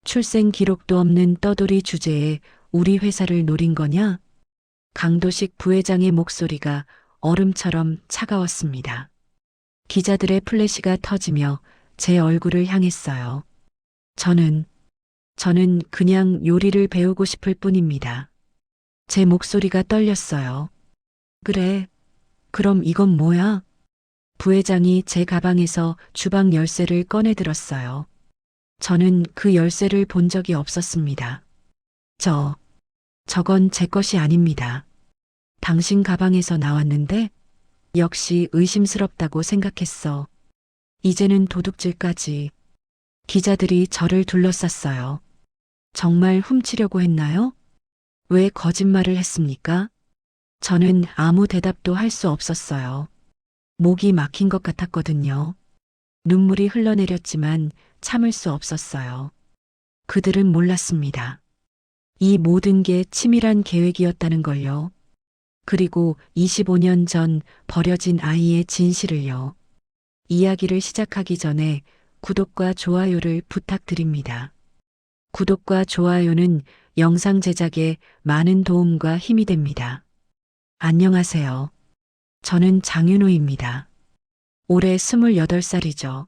출생 기록도 없는 떠돌이 주제에 우리 회사를 노린 거냐? 강도식 부회장의 목소리가 얼음처럼 차가웠습니다. 기자들의 플래시가 터지며 제 얼굴을 향했어요. 저는 그냥 요리를 배우고 싶을 뿐입니다. 제 목소리가 떨렸어요. 그래, 그럼 이건 뭐야? 부회장이 제 가방에서 주방 열쇠를 꺼내 들었어요. 저는 그 열쇠를 본 적이 없었습니다. 저건 제 것이 아닙니다. 당신 가방에서 나왔는데 역시 의심스럽다고 생각했어. 이제는 도둑질까지. 기자들이 저를 둘러쌌어요. 정말 훔치려고 했나요? 왜 거짓말을 했습니까? 저는 아무 대답도 할 수 없었어요. 목이 막힌 것 같았거든요. 눈물이 흘러내렸지만 참을 수 없었어요. 그들은 몰랐습니다. 이 모든 게 치밀한 계획이었다는 걸요. 그리고 25년 전 버려진 아이의 진실을요. 이야기를 시작하기 전에 구독과 좋아요를 부탁드립니다. 구독과 좋아요는 영상 제작에 많은 도움과 힘이 됩니다. 안녕하세요. 저는 장윤호입니다. 올해 28살이죠.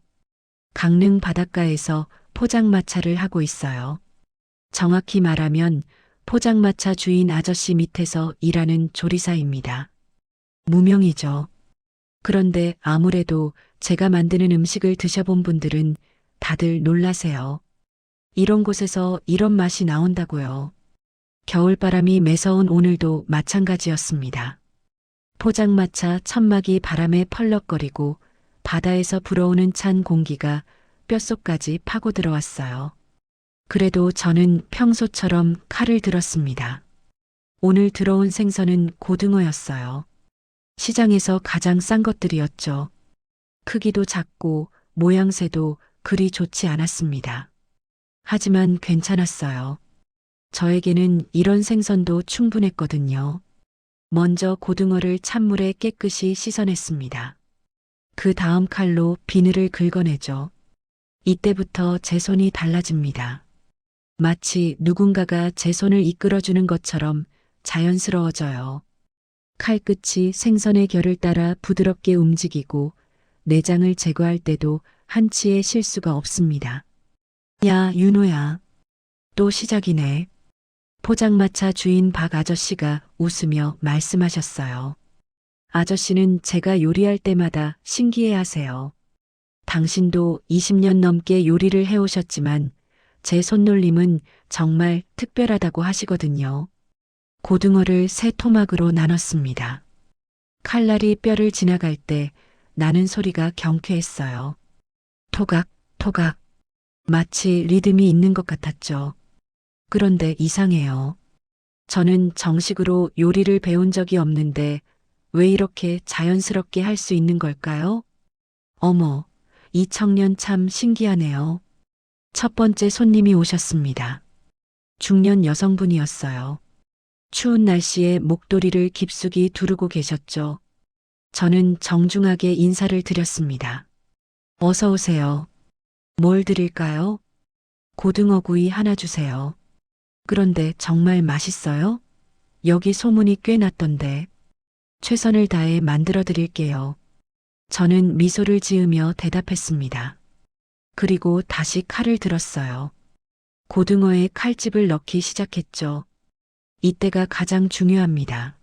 강릉 바닷가에서 포장마차를 하고 있어요. 정확히 말하면 포장마차 주인 아저씨 밑에서 일하는 조리사입니다. 무명이죠. 그런데 아무래도 제가 만드는 음식을 드셔본 분들은 다들 놀라세요. 이런 곳에서 이런 맛이 나온다고요. 겨울바람이 매서운 오늘도 마찬가지였습니다. 포장마차 천막이 바람에 펄럭거리고 바다에서 불어오는 찬 공기가 뼛속까지 파고 들어왔어요. 그래도 저는 평소처럼 칼을 들었습니다. 오늘 들어온 생선은 고등어였어요. 시장에서 가장 싼 것들이었죠. 크기도 작고 모양새도 그리 좋지 않았습니다. 하지만 괜찮았어요. 저에게는 이런 생선도 충분했거든요. 먼저 고등어를 찬물에 깨끗이 씻어냈습니다. 그 다음 칼로 비늘을 긁어내죠. 이때부터 제 손이 달라집니다. 마치 누군가가 제 손을 이끌어주는 것처럼 자연스러워져요. 칼끝이 생선의 결을 따라 부드럽게 움직이고 내장을 제거할 때도 한치의 실수가 없습니다. 야, 윤호야. 또 시작이네. 포장마차 주인 박 아저씨가 웃으며 말씀하셨어요. 아저씨는 제가 요리할 때마다 신기해하세요. 당신도 20년 넘게 요리를 해오셨지만 제 손놀림은 정말 특별하다고 하시거든요. 고등어를 세 토막으로 나눴습니다. 칼날이 뼈를 지나갈 때 나는 소리가 경쾌했어요. 토각, 토각. 마치 리듬이 있는 것 같았죠. 그런데 이상해요. 저는 정식으로 요리를 배운 적이 없는데 왜 이렇게 자연스럽게 할 수 있는 걸까요? 어머, 이 청년 참 신기하네요. 첫 번째 손님이 오셨습니다. 중년 여성분이었어요. 추운 날씨에 목도리를 깊숙이 두르고 계셨죠. 저는 정중하게 인사를 드렸습니다. 어서 오세요. 뭘 드릴까요? 고등어 구이 하나 주세요. 그런데 정말 맛있어요? 여기 소문이 꽤 났던데. 최선을 다해 만들어 드릴게요. 저는 미소를 지으며 대답했습니다. 그리고 다시 칼을 들었어요. 고등어에 칼집을 넣기 시작했죠. 이때가 가장 중요합니다.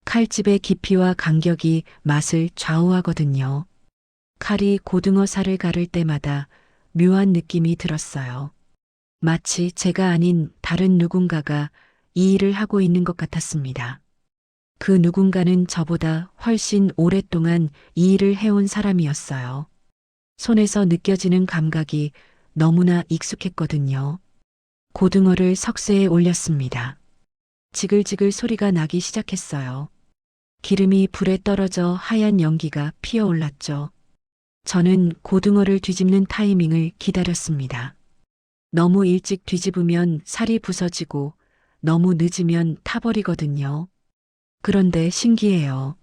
칼집의 깊이와 간격이 맛을 좌우하거든요. 칼이 고등어 살을 가를 때마다 묘한 느낌이 들었어요. 마치 제가 아닌 다른 누군가가 이 일을 하고 있는 것 같았습니다. 그 누군가는 저보다 훨씬 오랫동안 이 일을 해온 사람이었어요. 손에서 느껴지는 감각이 너무나 익숙했거든요. 고등어를 석쇠에 올렸습니다. 지글지글 소리가 나기 시작했어요. 기름이 불에 떨어져 하얀 연기가 피어올랐죠. 저는 고등어를 뒤집는 타이밍을 기다렸습니다. 너무 일찍 뒤집으면 살이 부서지고 너무 늦으면 타버리거든요. 그런데 신기해요.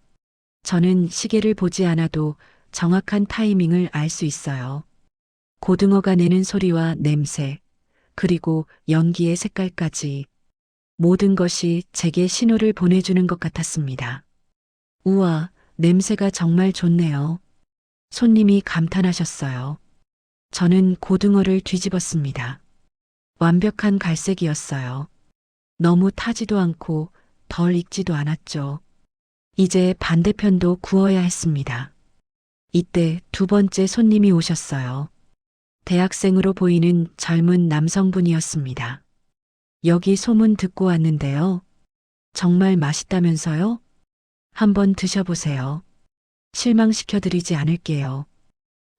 저는 시계를 보지 않아도 정확한 타이밍을 알 수 있어요. 고등어가 내는 소리와 냄새, 그리고 연기의 색깔까지 모든 것이 제게 신호를 보내주는 것 같았습니다. 우와, 냄새가 정말 좋네요. 손님이 감탄하셨어요. 저는 고등어를 뒤집었습니다. 완벽한 갈색이었어요. 너무 타지도 않고 덜 익지도 않았죠. 이제 반대편도 구워야 했습니다. 이때 두 번째 손님이 오셨어요. 대학생으로 보이는 젊은 남성분이었습니다. 여기 소문 듣고 왔는데요. 정말 맛있다면서요? 한번 드셔보세요. 실망시켜드리지 않을게요.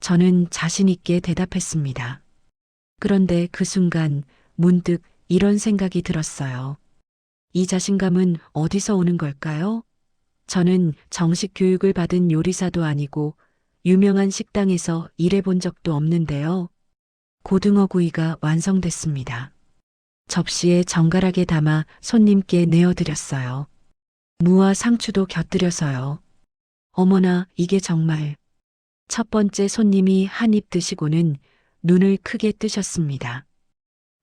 저는 자신있게 대답했습니다. 그런데 그 순간 문득 이런 생각이 들었어요. 이 자신감은 어디서 오는 걸까요? 저는 정식 교육을 받은 요리사도 아니고 유명한 식당에서 일해본 적도 없는데요. 고등어 구이가 완성됐습니다. 접시에 정갈하게 담아 손님께 내어드렸어요. 무와 상추도 곁들여서요. 어머나, 이게 정말. 첫 번째 손님이 한 입 드시고는 눈을 크게 뜨셨습니다.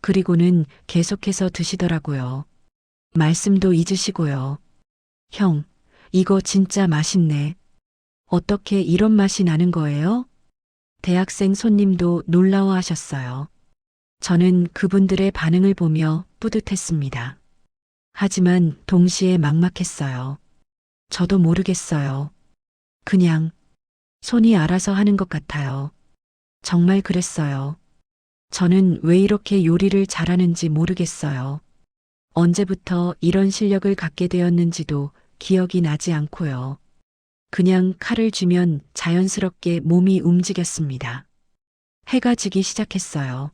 그리고는 계속해서 드시더라고요. 말씀도 잊으시고요. 형, 이거 진짜 맛있네. 어떻게 이런 맛이 나는 거예요? 대학생 손님도 놀라워하셨어요. 저는 그분들의 반응을 보며 뿌듯했습니다. 하지만 동시에 막막했어요. 저도 모르겠어요. 그냥 손이 알아서 하는 것 같아요. 정말 그랬어요. 저는 왜 이렇게 요리를 잘하는지 모르겠어요. 언제부터 이런 실력을 갖게 되었는지도 기억이 나지 않고요. 그냥 칼을 쥐면 자연스럽게 몸이 움직였습니다. 해가 지기 시작했어요.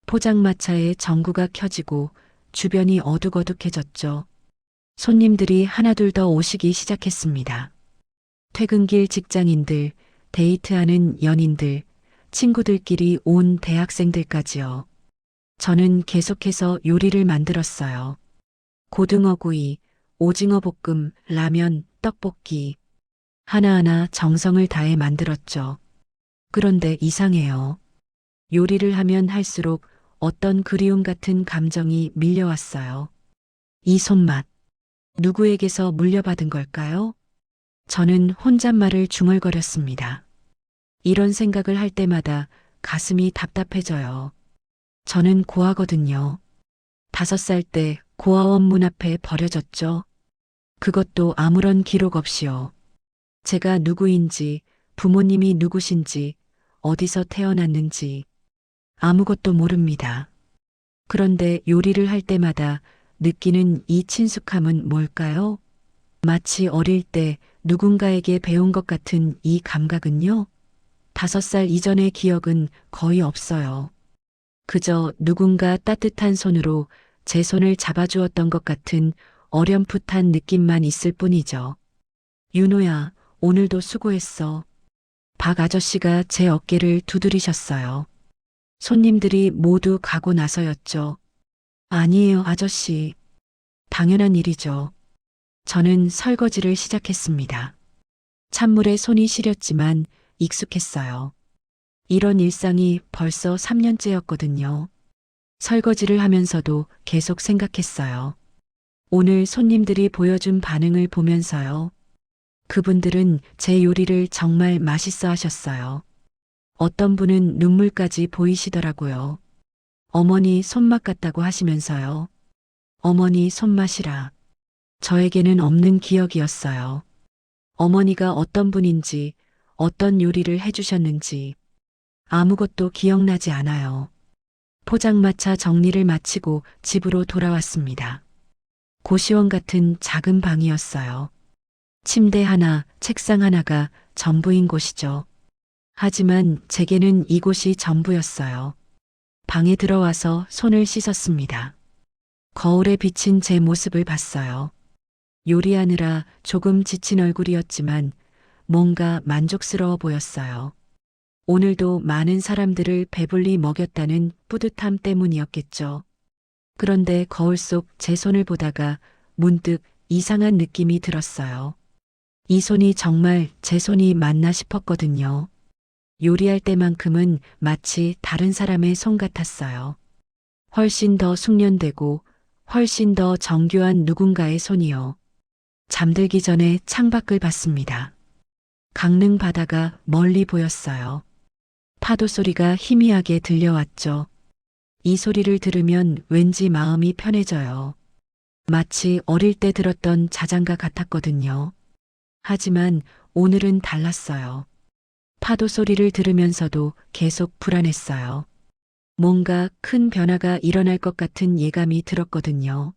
포장마차에 전구가 켜지고 주변이 어둑어둑해졌죠. 손님들이 하나둘 더 오시기 시작했습니다. 퇴근길 직장인들, 데이트하는 연인들, 친구들끼리 온 대학생들까지요. 저는 계속해서 요리를 만들었어요. 고등어 구이, 오징어 볶음, 라면, 떡볶이. 하나하나 정성을 다해 만들었죠. 그런데 이상해요. 요리를 하면 할수록 어떤 그리움 같은 감정이 밀려왔어요. 이 손맛, 누구에게서 물려받은 걸까요? 저는 혼잣말을 중얼거렸습니다. 이런 생각을 할 때마다 가슴이 답답해져요. 저는 고아거든요. 5살 때 고아원 문 앞에 버려졌죠. 그것도 아무런 기록 없이요. 제가 누구인지, 부모님이 누구신지, 어디서 태어났는지 아무것도 모릅니다. 그런데 요리를 할 때마다 느끼는 이 친숙함은 뭘까요? 마치 어릴 때 누군가에게 배운 것 같은 이 감각은요? 5살 이전의 기억은 거의 없어요. 그저 누군가 따뜻한 손으로 제 손을 잡아주었던 것 같은 어렴풋한 느낌만 있을 뿐이죠. 윤호야, 오늘도 수고했어. 박 아저씨가 제 어깨를 두드리셨어요. 손님들이 모두 가고 나서였죠. 아니에요, 아저씨. 당연한 일이죠. 저는 설거지를 시작했습니다. 찬물에 손이 시렸지만 익숙했어요. 이런 일상이 벌써 3년째였거든요. 설거지를 하면서도 계속 생각했어요. 오늘 손님들이 보여준 반응을 보면서요. 그분들은 제 요리를 정말 맛있어 하셨어요. 어떤 분은 눈물까지 보이시더라고요. 어머니 손맛 같다고 하시면서요. 어머니 손맛이라. 저에게는 없는 기억이었어요. 어머니가 어떤 분인지, 어떤 요리를 해주셨는지 아무것도 기억나지 않아요. 포장마차 정리를 마치고 집으로 돌아왔습니다. 고시원 같은 작은 방이었어요. 침대 하나, 책상 하나가 전부인 곳이죠. 하지만 제게는 이곳이 전부였어요. 방에 들어와서 손을 씻었습니다. 거울에 비친 제 모습을 봤어요. 요리하느라 조금 지친 얼굴이었지만 뭔가 만족스러워 보였어요. 오늘도 많은 사람들을 배불리 먹였다는 뿌듯함 때문이었겠죠. 그런데 거울 속 제 손을 보다가 문득 이상한 느낌이 들었어요. 이 손이 정말 제 손이 맞나 싶었거든요. 요리할 때만큼은 마치 다른 사람의 손 같았어요. 훨씬 더 숙련되고 훨씬 더 정교한 누군가의 손이요. 잠들기 전에 창밖을 봤습니다. 강릉 바다가 멀리 보였어요. 파도 소리가 희미하게 들려왔죠. 이 소리를 들으면 왠지 마음이 편해져요. 마치 어릴 때 들었던 자장가 같았거든요. 하지만 오늘은 달랐어요. 파도 소리를 들으면서도 계속 불안했어요. 뭔가 큰 변화가 일어날 것 같은 예감이 들었거든요.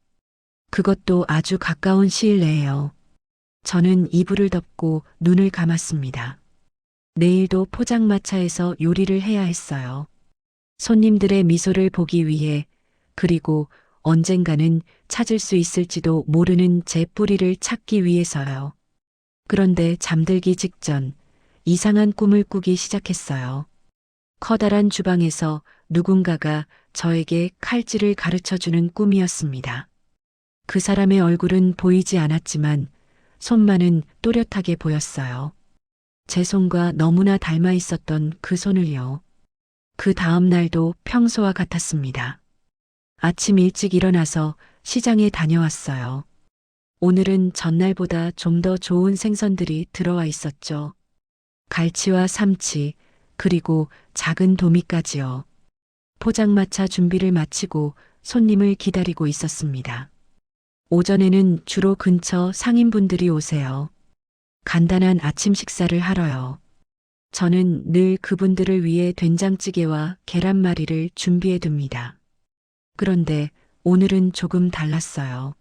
그것도 아주 가까운 시일 내에요. 저는 이불을 덮고 눈을 감았습니다. 내일도 포장마차에서 요리를 해야 했어요. 손님들의 미소를 보기 위해, 그리고 언젠가는 찾을 수 있을지도 모르는 제 뿌리를 찾기 위해서요. 그런데 잠들기 직전 이상한 꿈을 꾸기 시작했어요. 커다란 주방에서 누군가가 저에게 칼질을 가르쳐 주는 꿈이었습니다. 그 사람의 얼굴은 보이지 않았지만 손만은 또렷하게 보였어요. 제 손과 너무나 닮아 있었던 그 손을요. 그 다음 날도 평소와 같았습니다. 아침 일찍 일어나서 시장에 다녀왔어요. 오늘은 전날보다 좀 더 좋은 생선들이 들어와 있었죠. 갈치와 삼치, 그리고 작은 도미까지요. 포장마차 준비를 마치고 손님을 기다리고 있었습니다. 오전에는 주로 근처 상인분들이 오세요. 간단한 아침 식사를 하러요. 저는 늘 그분들을 위해 된장찌개와 계란말이를 준비해 둡니다. 그런데 오늘은 조금 달랐어요.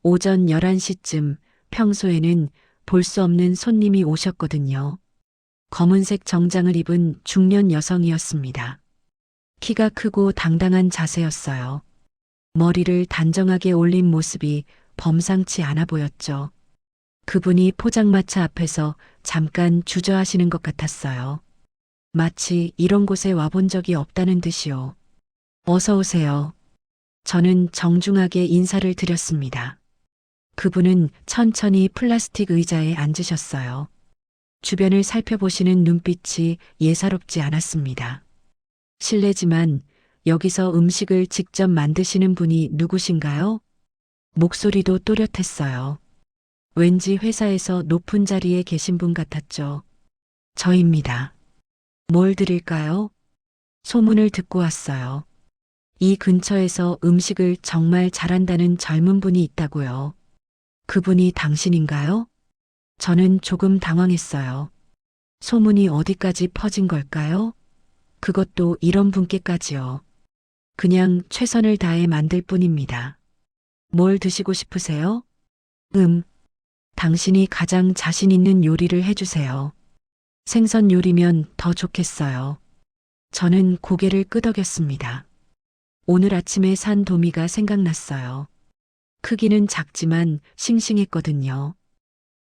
오전 11시쯤 평소에는 볼 수 없는 손님이 오셨거든요. 검은색 정장을 입은 중년 여성이었습니다. 키가 크고 당당한 자세였어요. 머리를 단정하게 올린 모습이 범상치 않아 보였죠. 그분이 포장마차 앞에서 잠깐 주저하시는 것 같았어요. 마치 이런 곳에 와본 적이 없다는 듯이요. 어서 오세요. 저는 정중하게 인사를 드렸습니다. 그분은 천천히 플라스틱 의자에 앉으셨어요. 주변을 살펴보시는 눈빛이 예사롭지 않았습니다. 실례지만 여기서 음식을 직접 만드시는 분이 누구신가요? 목소리도 또렷했어요. 왠지 회사에서 높은 자리에 계신 분 같았죠. 저입니다. 뭘 드릴까요? 소문을 듣고 왔어요. 이 근처에서 음식을 정말 잘한다는 젊은 분이 있다고요. 그분이 당신인가요? 저는 조금 당황했어요. 소문이 어디까지 퍼진 걸까요? 그것도 이런 분께까지요. 그냥 최선을 다해 만들 뿐입니다. 뭘 드시고 싶으세요? 당신이 가장 자신 있는 요리를 해주세요. 생선 요리면 더 좋겠어요. 저는 고개를 끄덕였습니다. 오늘 아침에 산 도미가 생각났어요. 크기는 작지만 싱싱했거든요.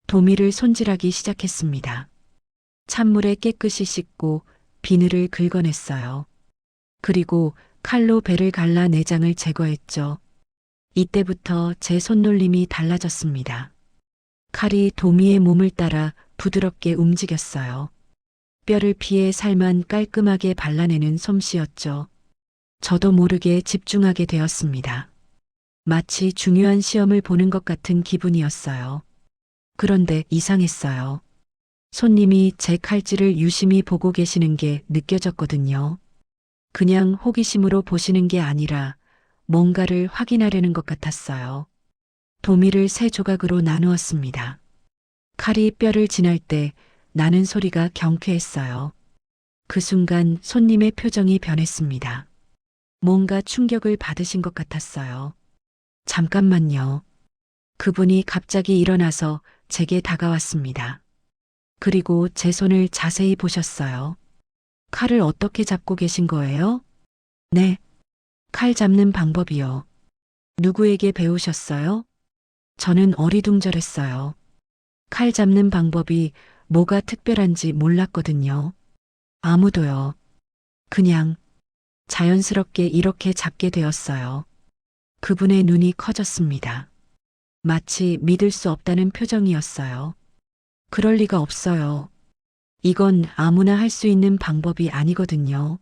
도미를 손질하기 시작했습니다. 찬물에 깨끗이 씻고 비늘을 긁어냈어요. 그리고 칼로 배를 갈라 내장을 제거했죠. 이때부터 제 손놀림이 달라졌습니다. 칼이 도미의 몸을 따라 부드럽게 움직였어요. 뼈를 피해 살만 깔끔하게 발라내는 솜씨였죠. 저도 모르게 집중하게 되었습니다. 마치 중요한 시험을 보는 것 같은 기분이었어요. 그런데 이상했어요. 손님이 제 칼질을 유심히 보고 계시는 게 느껴졌거든요. 그냥 호기심으로 보시는 게 아니라 뭔가를 확인하려는 것 같았어요. 도미를 세 조각으로 나누었습니다. 칼이 뼈를 지날 때 나는 소리가 경쾌했어요. 그 순간 손님의 표정이 변했습니다. 뭔가 충격을 받으신 것 같았어요. 잠깐만요. 그분이 갑자기 일어나서 제게 다가왔습니다. 그리고 제 손을 자세히 보셨어요. 칼을 어떻게 잡고 계신 거예요? 네. 칼 잡는 방법이요. 누구에게 배우셨어요? 저는 어리둥절했어요. 칼 잡는 방법이 뭐가 특별한지 몰랐거든요. 아무도요. 그냥 자연스럽게 이렇게 잡게 되었어요. 그분의 눈이 커졌습니다. 마치 믿을 수 없다는 표정이었어요. 그럴 리가 없어요. 이건 아무나 할 수 있는 방법이 아니거든요.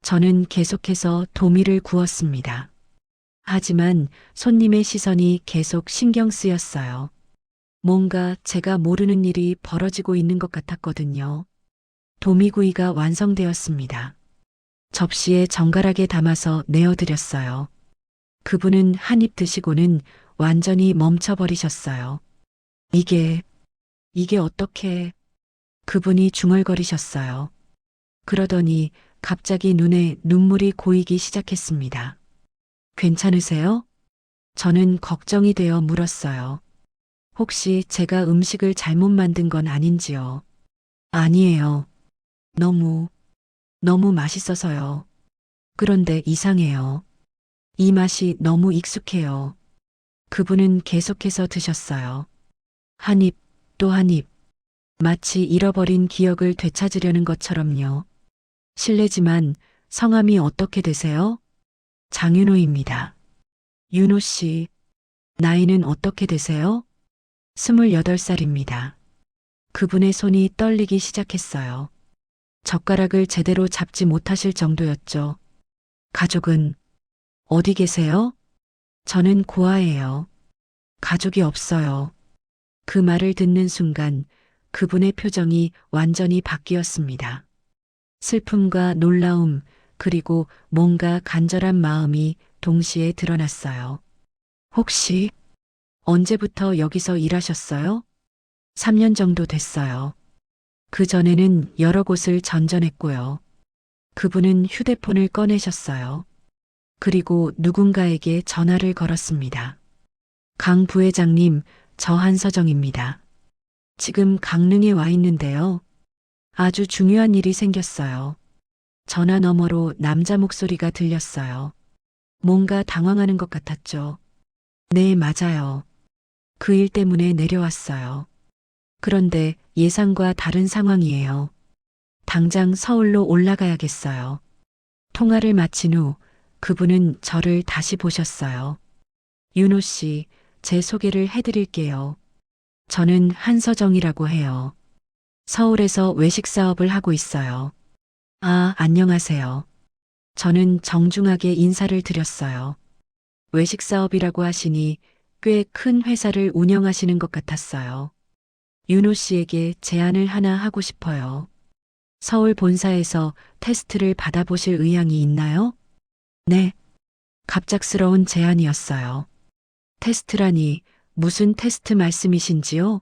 저는 계속해서 도미를 구웠습니다. 하지만 손님의 시선이 계속 신경 쓰였어요. 뭔가 제가 모르는 일이 벌어지고 있는 것 같았거든요. 도미구이가 완성되었습니다. 접시에 정갈하게 담아서 내어드렸어요. 그분은 한 입 드시고는 완전히 멈춰버리셨어요. 이게, 이게 어떻게, 그분이 중얼거리셨어요. 그러더니 갑자기 눈에 눈물이 고이기 시작했습니다. 괜찮으세요? 저는 걱정이 되어 물었어요. 혹시 제가 음식을 잘못 만든 건 아닌지요? 아니에요. 너무, 너무 맛있어서요. 그런데 이상해요. 이 맛이 너무 익숙해요. 그분은 계속해서 드셨어요. 한 입, 또 한 입. 마치 잃어버린 기억을 되찾으려는 것처럼요. 실례지만 성함이 어떻게 되세요? 장윤호입니다. 윤호 씨, 나이는 어떻게 되세요? 28살입니다. 그분의 손이 떨리기 시작했어요. 젓가락을 제대로 잡지 못하실 정도였죠. 가족은 어디 계세요? 저는 고아예요. 가족이 없어요. 그 말을 듣는 순간 그분의 표정이 완전히 바뀌었습니다. 슬픔과 놀라움, 그리고 뭔가 간절한 마음이 동시에 드러났어요. 혹시 언제부터 여기서 일하셨어요? 3년 정도 됐어요. 그 전에는 여러 곳을 전전했고요. 그분은 휴대폰을 꺼내셨어요. 그리고 누군가에게 전화를 걸었습니다. 강 부회장님, 저 한서정입니다. 지금 강릉에 와 있는데요. 아주 중요한 일이 생겼어요. 전화 너머로 남자 목소리가 들렸어요. 뭔가 당황하는 것 같았죠. 네, 맞아요. 그 일 때문에 내려왔어요. 그런데 예상과 다른 상황이에요. 당장 서울로 올라가야겠어요. 통화를 마친 후 그분은 저를 다시 보셨어요. 윤호 씨, 제 소개를 해드릴게요. 저는 한서정이라고 해요. 서울에서 외식 사업을 하고 있어요. 아, 안녕하세요. 저는 정중하게 인사를 드렸어요. 외식 사업이라고 하시니 꽤 큰 회사를 운영하시는 것 같았어요. 윤호 씨에게 제안을 하나 하고 싶어요. 서울 본사에서 테스트를 받아보실 의향이 있나요? 네. 갑작스러운 제안이었어요. 테스트라니 무슨 테스트 말씀이신지요?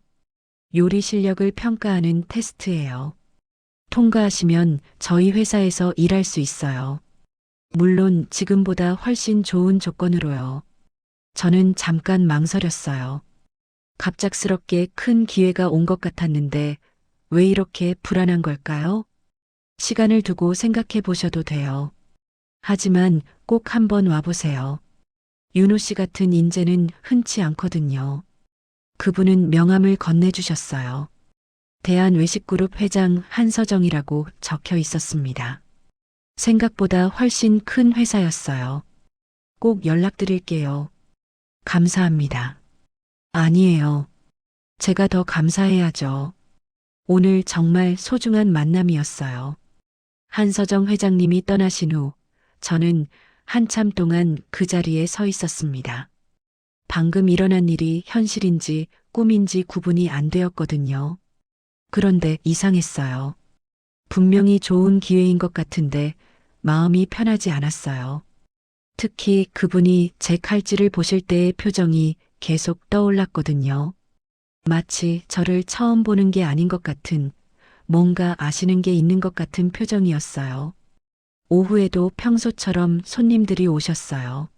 요리 실력을 평가하는 테스트예요. 통과하시면 저희 회사에서 일할 수 있어요. 물론 지금보다 훨씬 좋은 조건으로요. 저는 잠깐 망설였어요. 갑작스럽게 큰 기회가 온 것 같았는데 왜 이렇게 불안한 걸까요? 시간을 두고 생각해 보셔도 돼요. 하지만 꼭 한번 와보세요. 윤호 씨 같은 인재는 흔치 않거든요. 그분은 명함을 건네주셨어요. 대한외식그룹 회장 한서정이라고 적혀 있었습니다. 생각보다 훨씬 큰 회사였어요. 꼭 연락드릴게요. 감사합니다. 아니에요. 제가 더 감사해야죠. 오늘 정말 소중한 만남이었어요. 한서정 회장님이 떠나신 후 저는 한참 동안 그 자리에 서 있었습니다. 방금 일어난 일이 현실인지 꿈인지 구분이 안 되었거든요. 그런데 이상했어요. 분명히 좋은 기회인 것 같은데 마음이 편하지 않았어요. 특히 그분이 제 칼질을 보실 때의 표정이 계속 떠올랐거든요. 마치 저를 처음 보는 게 아닌 것 같은, 뭔가 아시는 게 있는 것 같은 표정이었어요. 오후에도 평소처럼 손님들이 오셨어요.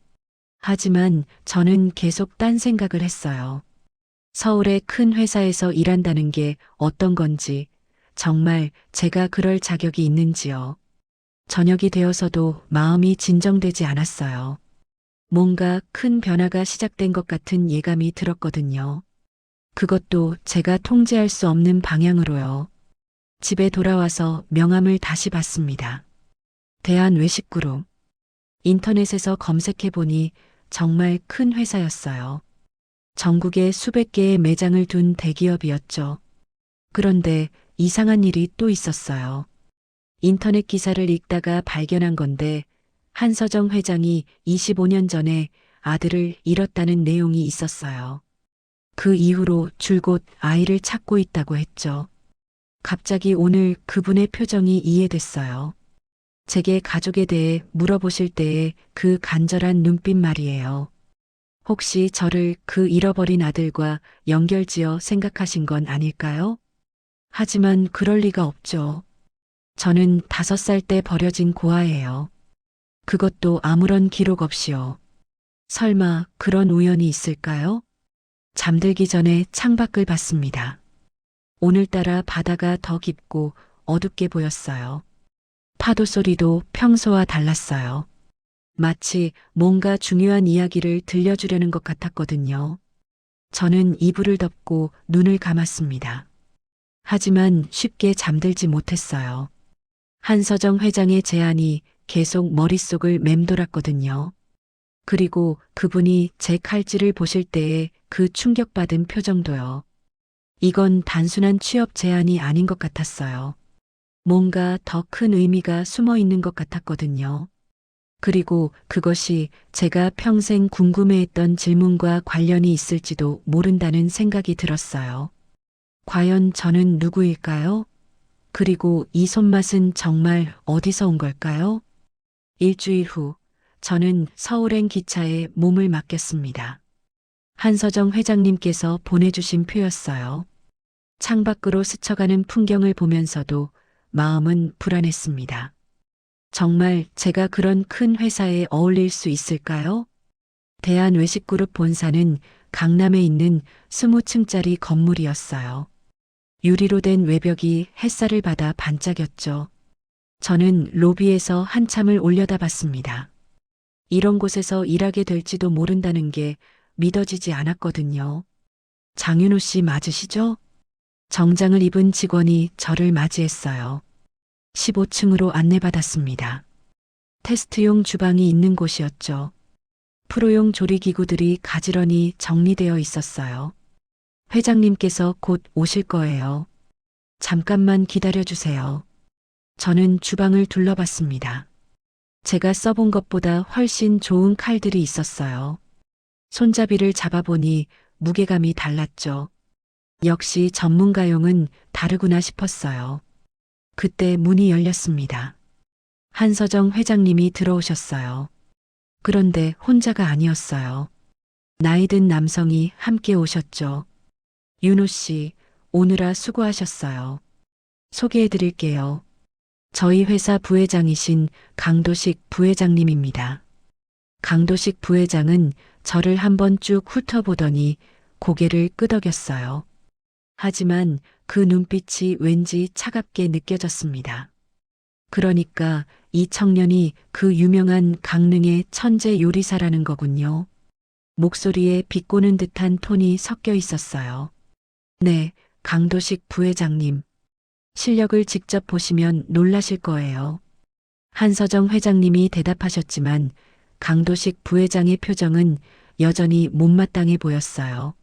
하지만 저는 계속 딴 생각을 했어요. 서울의 큰 회사에서 일한다는 게 어떤 건지, 정말 제가 그럴 자격이 있는지요. 저녁이 되어서도 마음이 진정되지 않았어요. 뭔가 큰 변화가 시작된 것 같은 예감이 들었거든요. 그것도 제가 통제할 수 없는 방향으로요. 집에 돌아와서 명함을 다시 봤습니다. 대한외식그룹. 인터넷에서 검색해보니 정말 큰 회사였어요. 전국에 수백 개의 매장을 둔 대기업이었죠. 그런데 이상한 일이 또 있었어요. 인터넷 기사를 읽다가 발견한 건데 한서정 회장이 25년 전에 아들을 잃었다는 내용이 있었어요. 그 이후로 줄곧 아이를 찾고 있다고 했죠. 갑자기 오늘 그분의 표정이 이해됐어요. 제게 가족에 대해 물어보실 때의 그 간절한 눈빛 말이에요. 혹시 저를 그 잃어버린 아들과 연결지어 생각하신 건 아닐까요? 하지만 그럴 리가 없죠. 저는 5살 때 버려진 고아예요. 그것도 아무런 기록 없이요. 설마 그런 우연이 있을까요? 잠들기 전에 창밖을 봤습니다. 오늘따라 바다가 더 깊고 어둡게 보였어요. 파도 소리도 평소와 달랐어요. 마치 뭔가 중요한 이야기를 들려주려는 것 같았거든요. 저는 이불을 덮고 눈을 감았습니다. 하지만 쉽게 잠들지 못했어요. 한서정 회장의 제안이 계속 머릿속을 맴돌았거든요. 그리고 그분이 제 칼질을 보실 때의 그 충격받은 표정도요. 이건 단순한 취업 제안이 아닌 것 같았어요. 뭔가 더 큰 의미가 숨어 있는 것 같았거든요. 그리고 그것이 제가 평생 궁금해했던 질문과 관련이 있을지도 모른다는 생각이 들었어요. 과연 저는 누구일까요? 그리고 이 손맛은 정말 어디서 온 걸까요? 일주일 후, 저는 서울행 기차에 몸을 맡겼습니다. 한서정 회장님께서 보내주신 표였어요. 창밖으로 스쳐가는 풍경을 보면서도 마음은 불안했습니다. 정말 제가 그런 큰 회사에 어울릴 수 있을까요? 대한외식그룹 본사는 강남에 있는 20층짜리 건물이었어요. 유리로 된 외벽이 햇살을 받아 반짝였죠. 저는 로비에서 한참을 올려다봤습니다. 이런 곳에서 일하게 될지도 모른다는 게 믿어지지 않았거든요. 장윤호 씨 맞으시죠? 정장을 입은 직원이 저를 맞이했어요. 15층으로 안내받았습니다. 테스트용 주방이 있는 곳이었죠. 프로용 조리기구들이 가지런히 정리되어 있었어요. 회장님께서 곧 오실 거예요. 잠깐만 기다려주세요. 저는 주방을 둘러봤습니다. 제가 써본 것보다 훨씬 좋은 칼들이 있었어요. 손잡이를 잡아보니 무게감이 달랐죠. 역시 전문가용은 다르구나 싶었어요. 그때 문이 열렸습니다. 한서정 회장님이 들어오셨어요. 그런데 혼자가 아니었어요. 나이든 남성이 함께 오셨죠. 윤호 씨, 오느라 수고하셨어요. 소개해 드릴게요. 저희 회사 부회장이신 강도식 부회장님입니다. 강도식 부회장은 저를 한번 쭉 훑어보더니 고개를 끄덕였어요. 하지만 그 눈빛이 왠지 차갑게 느껴졌습니다. 그러니까 이 청년이 그 유명한 강릉의 천재 요리사라는 거군요. 목소리에 비꼬는 듯한 톤이 섞여 있었어요. 네, 강도식 부회장님. 실력을 직접 보시면 놀라실 거예요. 한서정 회장님이 대답하셨지만 강도식 부회장의 표정은 여전히 못마땅해 보였어요.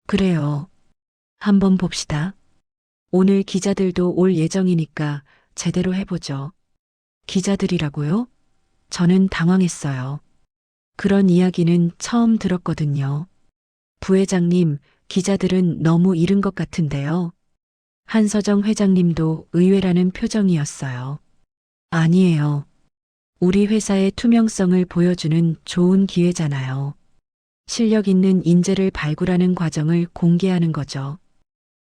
그래요. 한번 봅시다. 오늘 기자들도 올 예정이니까 제대로 해보죠. 기자들이라고요? 저는 당황했어요. 그런 이야기는 처음 들었거든요. 부회장님, 기자들은 너무 이른 것 같은데요. 한서정 회장님도 의외라는 표정이었어요. 아니에요. 우리 회사의 투명성을 보여주는 좋은 기회잖아요. 실력 있는 인재를 발굴하는 과정을 공개하는 거죠.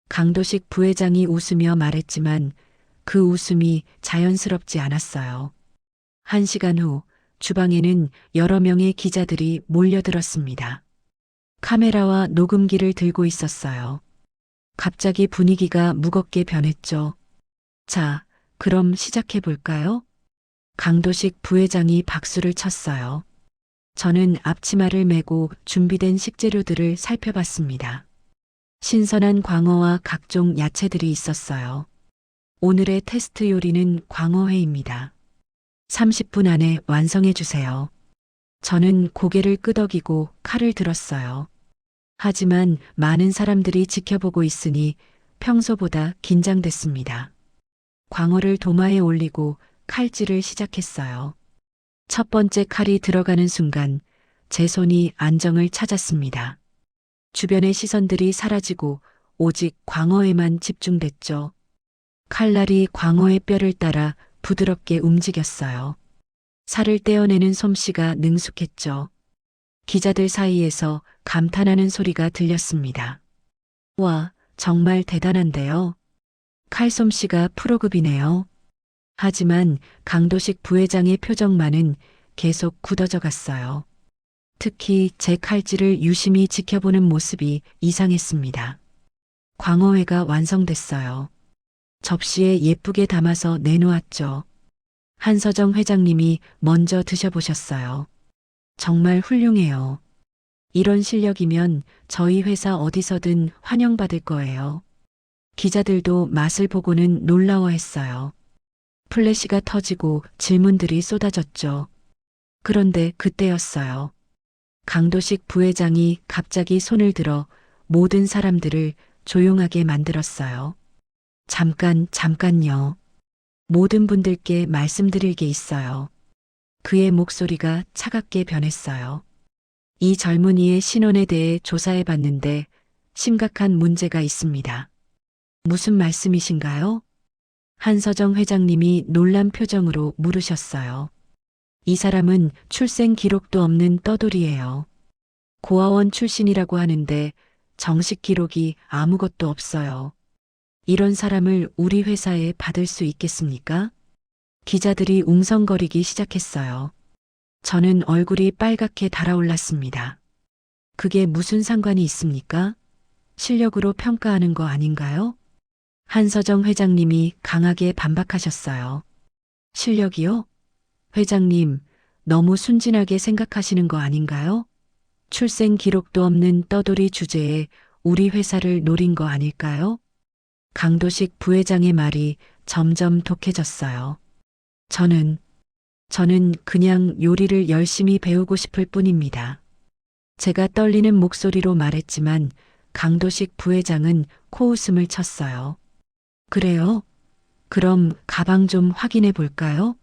강도식 부회장이 웃으며 말했지만 그 웃음이 자연스럽지 않았어요. 1시간 후 주방에는 여러 명의 기자들이 몰려들었습니다. 카메라와 녹음기를 들고 있었어요. 갑자기 분위기가 무겁게 변했죠. 자, 그럼 시작해 볼까요? 강도식 부회장이 박수를 쳤어요. 저는 앞치마를 메고 준비된 식재료들을 살펴봤습니다. 신선한 광어와 각종 야채들이 있었어요. 오늘의 테스트 요리는 광어회입니다. 30분 안에 완성해 주세요. 저는 고개를 끄덕이고 칼을 들었어요. 하지만 많은 사람들이 지켜보고 있으니 평소보다 긴장됐습니다. 광어를 도마에 올리고 칼질을 시작했어요. 첫 번째 칼이 들어가는 순간 제 손이 안정을 찾았습니다. 주변의 시선들이 사라지고 오직 광어에만 집중됐죠. 칼날이 광어의 뼈를 따라 부드럽게 움직였어요. 살을 떼어내는 솜씨가 능숙했죠. 기자들 사이에서 감탄하는 소리가 들렸습니다. 와, 정말 대단한데요. 칼솜씨가 프로급이네요. 하지만 강도식 부회장의 표정만은 계속 굳어져 갔어요. 특히 제 칼질을 유심히 지켜보는 모습이 이상했습니다. 광어회가 완성됐어요. 접시에 예쁘게 담아서 내놓았죠. 한서정 회장님이 먼저 드셔보셨어요. 정말 훌륭해요. 이런 실력이면 저희 회사 어디서든 환영받을 거예요. 기자들도 맛을 보고는 놀라워했어요. 플래시가 터지고 질문들이 쏟아졌죠. 그런데 그때였어요. 강도식 부회장이 갑자기 손을 들어 모든 사람들을 조용하게 만들었어요. 잠깐요. 모든 분들께 말씀드릴 게 있어요. 그의 목소리가 차갑게 변했어요. 이 젊은이의 신원에 대해 조사해 봤는데 심각한 문제가 있습니다. 무슨 말씀이신가요? 한서정 회장님이 놀란 표정으로 물으셨어요. 이 사람은 출생 기록도 없는 떠돌이에요. 고아원 출신이라고 하는데 정식 기록이 아무것도 없어요. 이런 사람을 우리 회사에 받을 수 있겠습니까? 기자들이 웅성거리기 시작했어요. 저는 얼굴이 빨갛게 달아올랐습니다. 그게 무슨 상관이 있습니까? 실력으로 평가하는 거 아닌가요? 한서정 회장님이 강하게 반박하셨어요. 실력이요? 회장님, 너무 순진하게 생각하시는 거 아닌가요? 출생 기록도 없는 떠돌이 주제에 우리 회사를 노린 거 아닐까요? 강도식 부회장의 말이 점점 독해졌어요. 저는 그냥 요리를 열심히 배우고 싶을 뿐입니다. 제가 떨리는 목소리로 말했지만 강도식 부회장은 코웃음을 쳤어요. 그래요? 그럼 가방 좀 확인해 볼까요?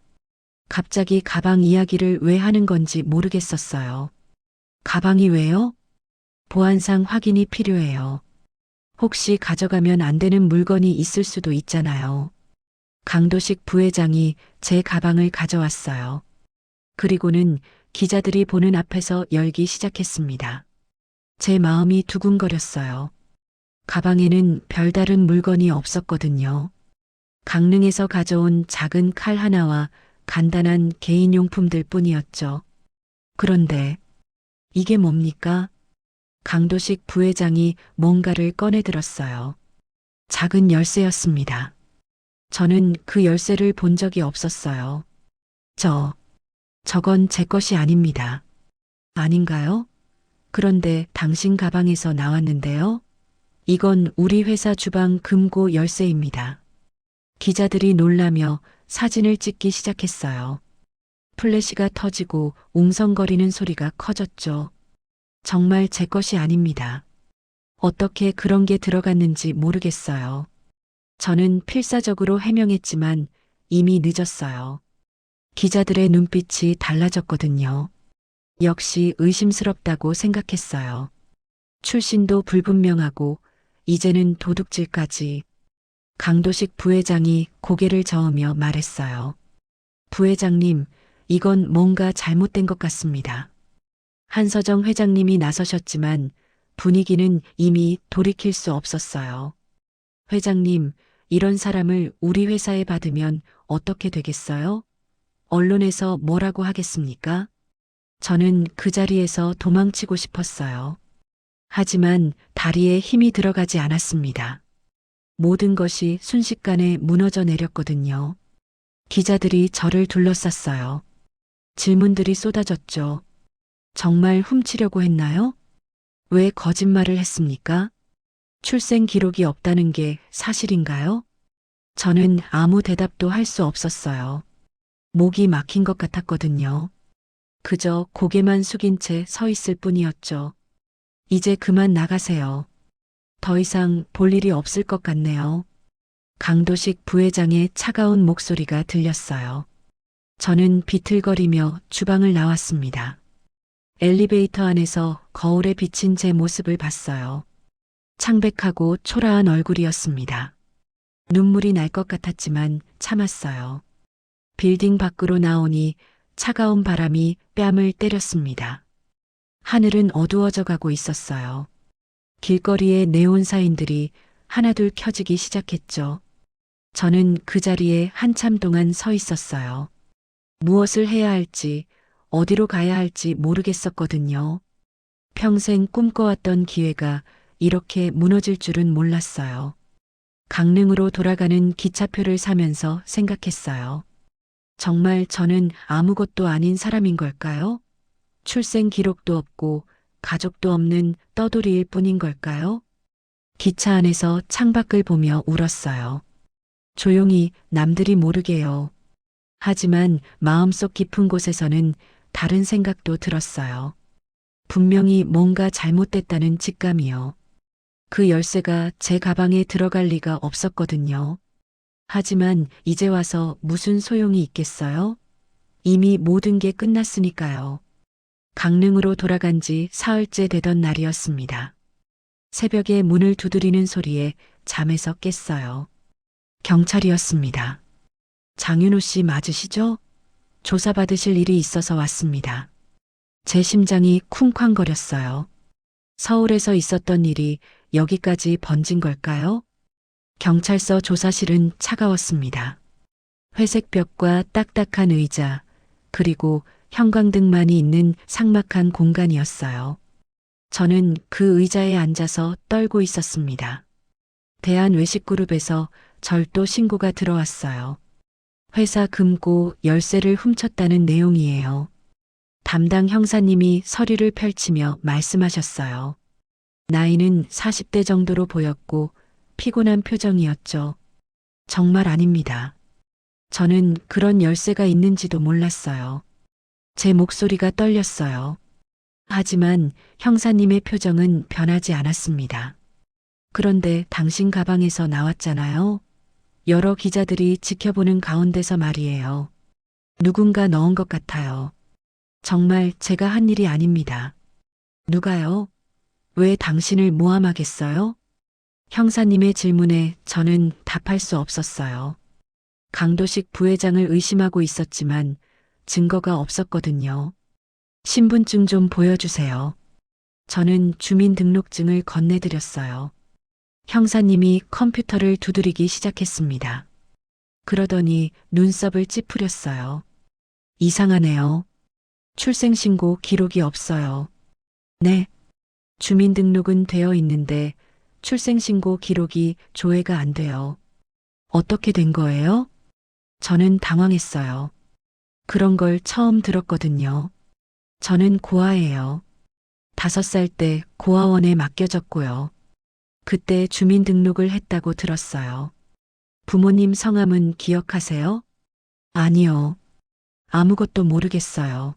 갑자기 가방 이야기를 왜 하는 건지 모르겠었어요. 가방이 왜요? 보안상 확인이 필요해요. 혹시 가져가면 안 되는 물건이 있을 수도 있잖아요. 강도식 부회장이 제 가방을 가져왔어요. 그리고는 기자들이 보는 앞에서 열기 시작했습니다. 제 마음이 두근거렸어요. 가방에는 별다른 물건이 없었거든요. 강릉에서 가져온 작은 칼 하나와 간단한 개인용품들 뿐이었죠. 그런데 이게 뭡니까? 강도식 부회장이 뭔가를 꺼내 들었어요. 작은 열쇠였습니다. 저는 그 열쇠를 본 적이 없었어요. 저건 제 것이 아닙니다. 아닌가요? 그런데 당신 가방에서 나왔는데요. 이건 우리 회사 주방 금고 열쇠입니다. 기자들이 놀라며 사진을 찍기 시작했어요. 플래시가 터지고 웅성거리는 소리가 커졌죠. 정말 제 것이 아닙니다. 어떻게 그런 게 들어갔는지 모르겠어요. 저는 필사적으로 해명했지만 이미 늦었어요. 기자들의 눈빛이 달라졌거든요. 역시 의심스럽다고 생각했어요. 출신도 불분명하고 이제는 도둑질까지. 강도식 부회장이 고개를 저으며 말했어요. 부회장님, 이건 뭔가 잘못된 것 같습니다. 한서정 회장님이 나서셨지만 분위기는 이미 돌이킬 수 없었어요. 회장님, 이런 사람을 우리 회사에 받으면 어떻게 되겠어요? 언론에서 뭐라고 하겠습니까? 저는 그 자리에서 도망치고 싶었어요. 하지만 다리에 힘이 들어가지 않았습니다. 모든 것이 순식간에 무너져 내렸거든요. 기자들이 저를 둘러쌌어요. 질문들이 쏟아졌죠. 정말 훔치려고 했나요? 왜 거짓말을 했습니까? 출생 기록이 없다는 게 사실인가요? 저는 아무 대답도 할 수 없었어요. 목이 막힌 것 같았거든요. 그저 고개만 숙인 채 서 있을 뿐이었죠. 이제 그만 나가세요. 더 이상 볼 일이 없을 것 같네요. 강도식 부회장의 차가운 목소리가 들렸어요. 저는 비틀거리며 주방을 나왔습니다. 엘리베이터 안에서 거울에 비친 제 모습을 봤어요. 창백하고 초라한 얼굴이었습니다. 눈물이 날 것 같았지만 참았어요. 빌딩 밖으로 나오니 차가운 바람이 뺨을 때렸습니다. 하늘은 어두워져 가고 있었어요. 길거리에 네온 사인들이 하나둘 켜지기 시작했죠. 저는 그 자리에 한참 동안 서 있었어요. 무엇을 해야 할지, 어디로 가야 할지 모르겠었거든요. 평생 꿈꿔왔던 기회가 이렇게 무너질 줄은 몰랐어요. 강릉으로 돌아가는 기차표를 사면서 생각했어요. 정말 저는 아무것도 아닌 사람인 걸까요? 출생 기록도 없고 가족도 없는 떠돌이일 뿐인 걸까요? 기차 안에서 창밖을 보며 울었어요. 조용히 남들이 모르게요. 하지만 마음속 깊은 곳에서는 다른 생각도 들었어요. 분명히 뭔가 잘못됐다는 직감이요. 그 열쇠가 제 가방에 들어갈 리가 없었거든요. 하지만 이제 와서 무슨 소용이 있겠어요? 이미 모든 게 끝났으니까요. 강릉으로 돌아간 지 사흘째 되던 날이었습니다. 새벽에 문을 두드리는 소리에 잠에서 깼어요. 경찰이었습니다. 장윤호 씨 맞으시죠? 조사받으실 일이 있어서 왔습니다. 제 심장이 쿵쾅거렸어요. 서울에서 있었던 일이 여기까지 번진 걸까요? 경찰서 조사실은 차가웠습니다. 회색 벽과 딱딱한 의자, 그리고 형광등만이 있는 삭막한 공간이었어요. 저는 그 의자에 앉아서 떨고 있었습니다. 대한외식그룹에서 절도 신고가 들어왔어요. 회사 금고 열쇠를 훔쳤다는 내용이에요. 담당 형사님이 서류를 펼치며 말씀하셨어요. 나이는 40대 정도로 보였고 피곤한 표정이었죠. 정말 아닙니다. 저는 그런 열쇠가 있는지도 몰랐어요. 제 목소리가 떨렸어요. 하지만 형사님의 표정은 변하지 않았습니다. 그런데 당신 가방에서 나왔잖아요. 여러 기자들이 지켜보는 가운데서 말이에요. 누군가 넣은 것 같아요. 정말 제가 한 일이 아닙니다. 누가요? 왜 당신을 모함하겠어요? 형사님의 질문에 저는 답할 수 없었어요. 강도식 부회장을 의심하고 있었지만 증거가 없었거든요. 신분증 좀 보여주세요. 저는 주민등록증을 건네드렸어요. 형사님이 컴퓨터를 두드리기 시작했습니다. 그러더니 눈썹을 찌푸렸어요. 이상하네요. 출생신고 기록이 없어요. 네. 주민등록은 되어 있는데 출생신고 기록이 조회가 안 돼요. 어떻게 된 거예요? 저는 당황했어요. 그런 걸 처음 들었거든요. 저는 고아예요. 5살 때 고아원에 맡겨졌고요. 그때 주민등록을 했다고 들었어요. 부모님 성함은 기억하세요? 아니요. 아무것도 모르겠어요.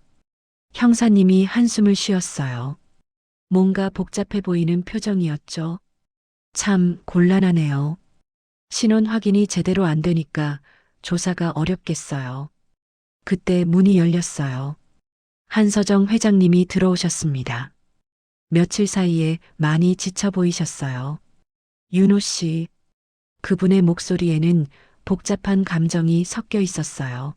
형사님이 한숨을 쉬었어요. 뭔가 복잡해 보이는 표정이었죠. 참 곤란하네요. 신원 확인이 제대로 안 되니까 조사가 어렵겠어요. 그때 문이 열렸어요. 한서정 회장님이 들어오셨습니다. 며칠 사이에 많이 지쳐 보이셨어요. 윤호 씨, 그분의 목소리에는 복잡한 감정이 섞여 있었어요.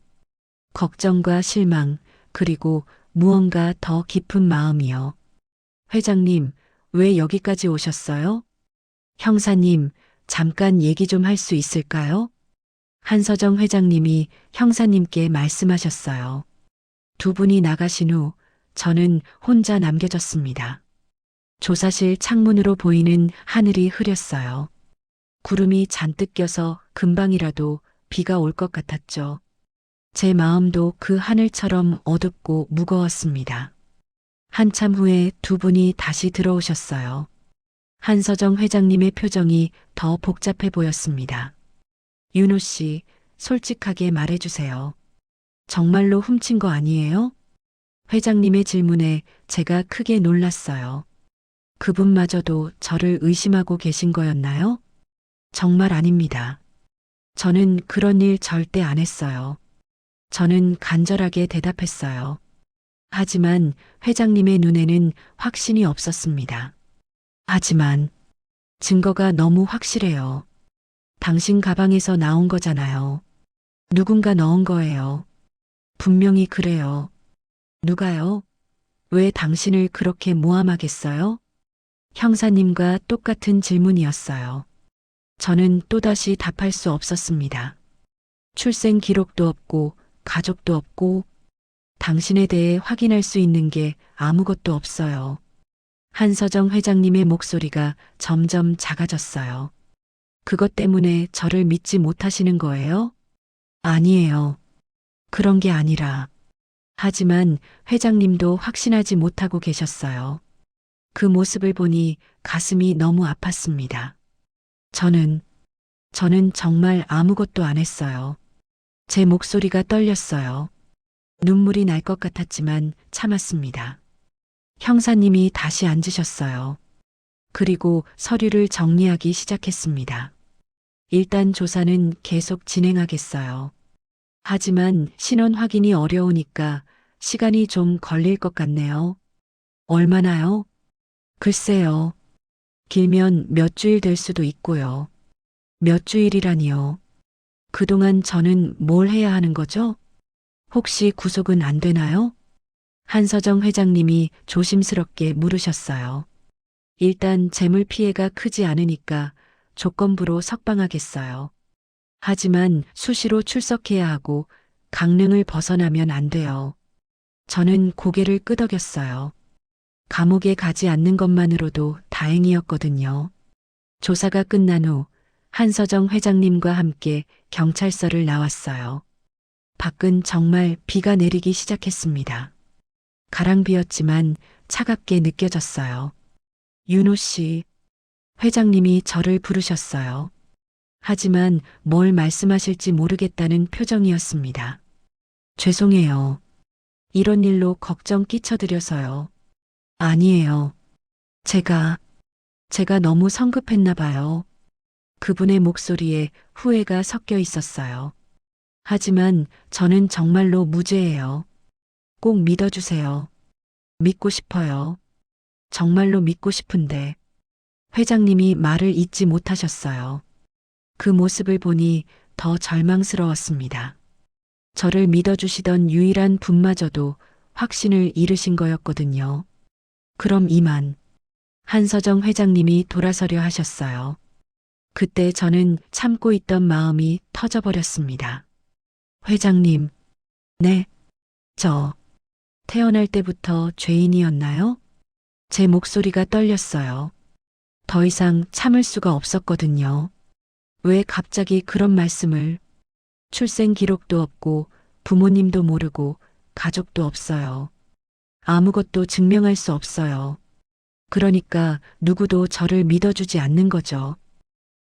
걱정과 실망, 그리고 무언가 더 깊은 마음이요. 회장님, 왜 여기까지 오셨어요? 형사님, 잠깐 얘기 좀 할 수 있을까요? 한서정 회장님이 형사님께 말씀하셨어요. 두 분이 나가신 후 저는 혼자 남겨졌습니다. 조사실 창문으로 보이는 하늘이 흐렸어요. 구름이 잔뜩 껴서 금방이라도 비가 올 것 같았죠. 제 마음도 그 하늘처럼 어둡고 무거웠습니다. 한참 후에 두 분이 다시 들어오셨어요. 한서정 회장님의 표정이 더 복잡해 보였습니다. 윤호 씨, 솔직하게 말해주세요. 정말로 훔친 거 아니에요? 회장님의 질문에 제가 크게 놀랐어요. 그분마저도 저를 의심하고 계신 거였나요? 정말 아닙니다. 저는 그런 일 절대 안 했어요. 저는 간절하게 대답했어요. 하지만 회장님의 눈에는 확신이 없었습니다. 하지만 증거가 너무 확실해요. 당신 가방에서 나온 거잖아요. 누군가 넣은 거예요. 분명히 그래요. 누가요? 왜 당신을 그렇게 모함하겠어요? 형사님과 똑같은 질문이었어요. 저는 또다시 답할 수 없었습니다. 출생 기록도 없고 가족도 없고 당신에 대해 확인할 수 있는 게 아무것도 없어요. 한서정 회장님의 목소리가 점점 작아졌어요. 그것 때문에 저를 믿지 못하시는 거예요? 아니에요. 그런 게 아니라. 하지만 회장님도 확신하지 못하고 계셨어요. 그 모습을 보니 가슴이 너무 아팠습니다. 저는 정말 아무것도 안 했어요. 제 목소리가 떨렸어요. 눈물이 날 것 같았지만 참았습니다. 형사님이 다시 앉으셨어요. 그리고 서류를 정리하기 시작했습니다. 일단 조사는 계속 진행하겠어요. 하지만 신원 확인이 어려우니까 시간이 좀 걸릴 것 같네요. 얼마나요? 글쎄요. 길면 몇 주일 될 수도 있고요. 몇 주일이라니요. 그동안 저는 뭘 해야 하는 거죠? 혹시 구속은 안 되나요? 한서정 회장님이 조심스럽게 물으셨어요. 일단 재물 피해가 크지 않으니까 조건부로 석방하겠어요. 하지만 수시로 출석해야 하고 강릉을 벗어나면 안 돼요. 저는 고개를 끄덕였어요. 감옥에 가지 않는 것만으로도 다행이었거든요. 조사가 끝난 후 한서정 회장님과 함께 경찰서를 나왔어요. 밖은 정말 비가 내리기 시작했습니다. 가랑비였지만 차갑게 느껴졌어요. 윤호 씨, 회장님이 저를 부르셨어요. 하지만 뭘 말씀하실지 모르겠다는 표정이었습니다. 죄송해요. 이런 일로 걱정 끼쳐드려서요. 아니에요. 제가 너무 성급했나 봐요. 그분의 목소리에 후회가 섞여 있었어요. 하지만 저는 정말로 무죄예요. 꼭 믿어주세요. 믿고 싶어요. 정말로 믿고 싶은데 회장님이 말을 잇지 못하셨어요. 그 모습을 보니 더 절망스러웠습니다. 저를 믿어주시던 유일한 분마저도 확신을 잃으신 거였거든요. 그럼 이만. 한서정 회장님이 돌아서려 하셨어요. 그때 저는 참고 있던 마음이 터져버렸습니다. 회장님, 네, 저 태어날 때부터 죄인이었나요? 제 목소리가 떨렸어요. 더 이상 참을 수가 없었거든요. 왜 갑자기 그런 말씀을? 출생 기록도 없고 부모님도 모르고 가족도 없어요. 아무것도 증명할 수 없어요. 그러니까 누구도 저를 믿어주지 않는 거죠.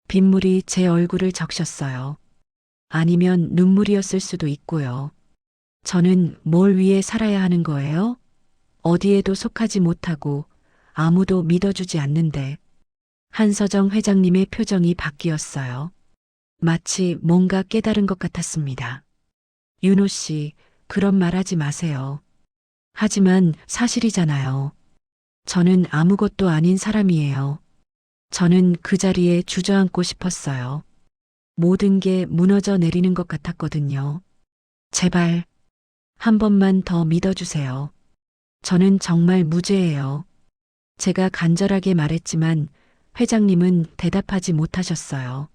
빗물이 제 얼굴을 적셨어요. 아니면 눈물이었을 수도 있고요. 저는 뭘 위해 살아야 하는 거예요? 어디에도 속하지 못하고 아무도 믿어주지 않는데. 한서정 회장님의 표정이 바뀌었어요. 마치 뭔가 깨달은 것 같았습니다. 윤호 씨, 그런 말 하지 마세요. 하지만 사실이잖아요. 저는 아무것도 아닌 사람이에요. 저는 그 자리에 주저앉고 싶었어요. 모든 게 무너져 내리는 것 같았거든요. 제발, 한 번만 더 믿어주세요. 저는 정말 무죄예요. 제가 간절하게 말했지만 회장님은 대답하지 못하셨어요.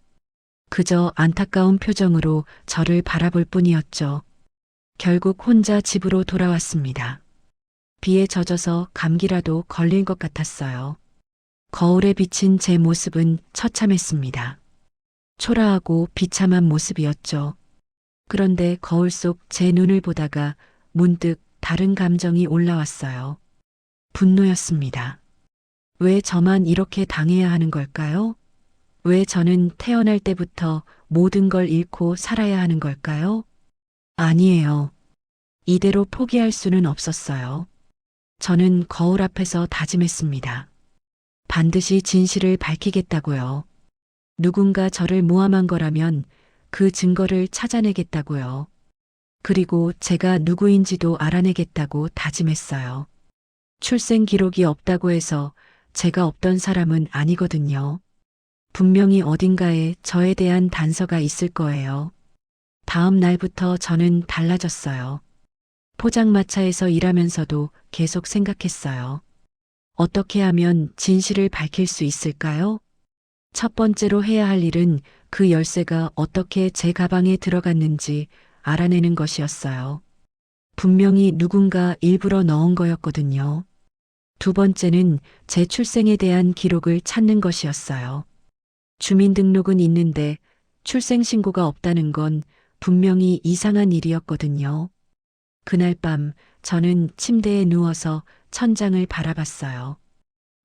그저 안타까운 표정으로 저를 바라볼 뿐이었죠. 결국 혼자 집으로 돌아왔습니다. 비에 젖어서 감기라도 걸릴 것 같았어요. 거울에 비친 제 모습은 처참했습니다. 초라하고 비참한 모습이었죠. 그런데 거울 속 제 눈을 보다가 문득 다른 감정이 올라왔어요. 분노였습니다. 왜 저만 이렇게 당해야 하는 걸까요? 왜 저는 태어날 때부터 모든 걸 잃고 살아야 하는 걸까요? 아니에요. 이대로 포기할 수는 없었어요. 저는 거울 앞에서 다짐했습니다. 반드시 진실을 밝히겠다고요. 누군가 저를 모함한 거라면 그 증거를 찾아내겠다고요. 그리고 제가 누구인지도 알아내겠다고 다짐했어요. 출생 기록이 없다고 해서 제가 없던 사람은 아니거든요. 분명히 어딘가에 저에 대한 단서가 있을 거예요. 다음 날부터 저는 달라졌어요. 포장마차에서 일하면서도 계속 생각했어요. 어떻게 하면 진실을 밝힐 수 있을까요? 첫 번째로 해야 할 일은 그 열쇠가 어떻게 제 가방에 들어갔는지 알아내는 것이었어요. 분명히 누군가 일부러 넣은 거였거든요. 두 번째는 제 출생에 대한 기록을 찾는 것이었어요. 주민등록은 있는데 출생신고가 없다는 건 분명히 이상한 일이었거든요. 그날 밤 저는 침대에 누워서 천장을 바라봤어요.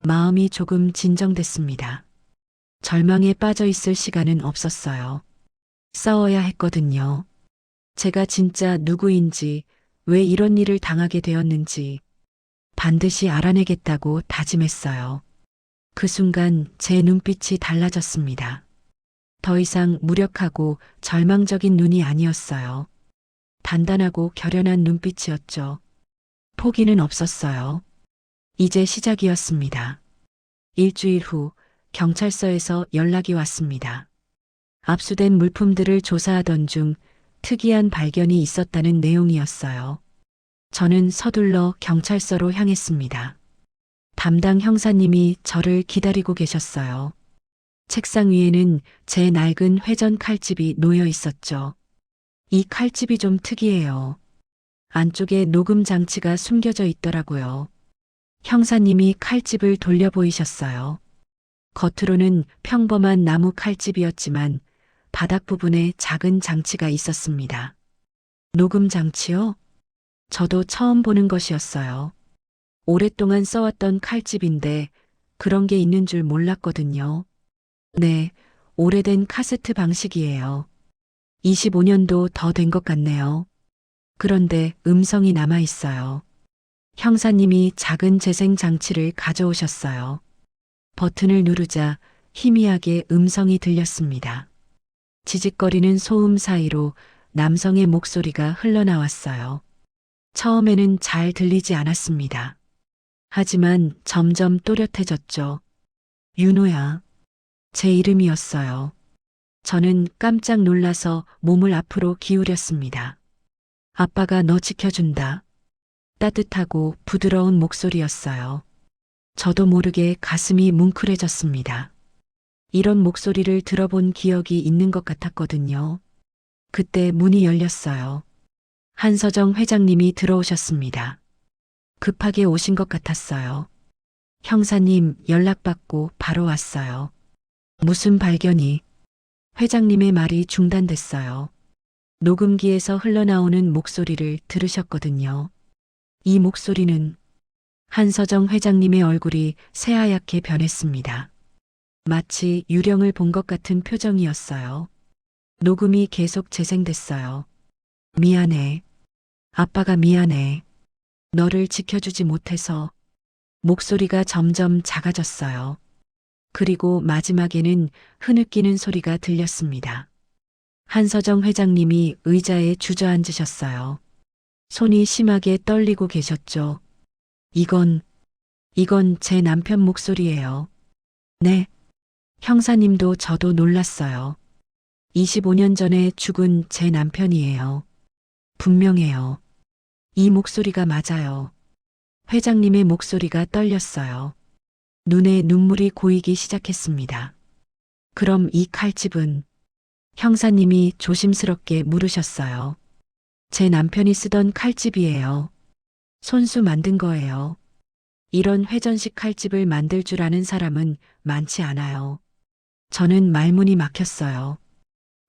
마음이 조금 진정됐습니다. 절망에 빠져 있을 시간은 없었어요. 싸워야 했거든요. 제가 진짜 누구인지, 왜 이런 일을 당하게 되었는지 반드시 알아내겠다고 다짐했어요. 그 순간 제 눈빛이 달라졌습니다. 더 이상 무력하고 절망적인 눈이 아니었어요. 단단하고 결연한 눈빛이었죠. 포기는 없었어요. 이제 시작이었습니다. 일주일 후 경찰서에서 연락이 왔습니다. 압수된 물품들을 조사하던 중 특이한 발견이 있었다는 내용이었어요. 저는 서둘러 경찰서로 향했습니다. 담당 형사님이 저를 기다리고 계셨어요. 책상 위에는 제 낡은 회전 칼집이 놓여 있었죠. 이 칼집이 좀 특이해요. 안쪽에 녹음 장치가 숨겨져 있더라고요. 형사님이 칼집을 돌려 보이셨어요. 겉으로는 평범한 나무 칼집이었지만 바닥 부분에 작은 장치가 있었습니다. 녹음 장치요? 저도 처음 보는 것이었어요. 오랫동안 써왔던 칼집인데 그런 게 있는 줄 몰랐거든요. 네, 오래된 카세트 방식이에요. 25년도 더 된 것 같네요. 그런데 음성이 남아 있어요. 형사님이 작은 재생 장치를 가져오셨어요. 버튼을 누르자 희미하게 음성이 들렸습니다. 지직거리는 소음 사이로 남성의 목소리가 흘러나왔어요. 처음에는 잘 들리지 않았습니다. 하지만 점점 또렷해졌죠. 윤호야. 제 이름이었어요. 저는 깜짝 놀라서 몸을 앞으로 기울였습니다. 아빠가 너 지켜준다. 따뜻하고 부드러운 목소리였어요. 저도 모르게 가슴이 뭉클해졌습니다. 이런 목소리를 들어본 기억이 있는 것 같았거든요. 그때 문이 열렸어요. 한서정 회장님이 들어오셨습니다. 급하게 오신 것 같았어요. 형사님 연락받고 바로 왔어요. 무슨 발견이? 회장님의 말이 중단됐어요. 녹음기에서 흘러나오는 목소리를 들으셨거든요. 이 목소리는 한서정 회장님의 얼굴이 새하얗게 변했습니다. 마치 유령을 본 것 같은 표정이었어요. 녹음이 계속 재생됐어요. 미안해. 아빠가 미안해. 너를 지켜주지 못해서. 목소리가 점점 작아졌어요. 그리고 마지막에는 흐느끼는 소리가 들렸습니다. 한서정 회장님이 의자에 주저앉으셨어요. 손이 심하게 떨리고 계셨죠. 이건 제 남편 목소리예요. 네. 형사님도 저도 놀랐어요. 25년 전에 죽은 제 남편이에요. 분명해요. 이 목소리가 맞아요. 회장님의 목소리가 떨렸어요. 눈에 눈물이 고이기 시작했습니다. 그럼 이 칼집은? 형사님이 조심스럽게 물으셨어요. 제 남편이 쓰던 칼집이에요. 손수 만든 거예요. 이런 회전식 칼집을 만들 줄 아는 사람은 많지 않아요. 저는 말문이 막혔어요.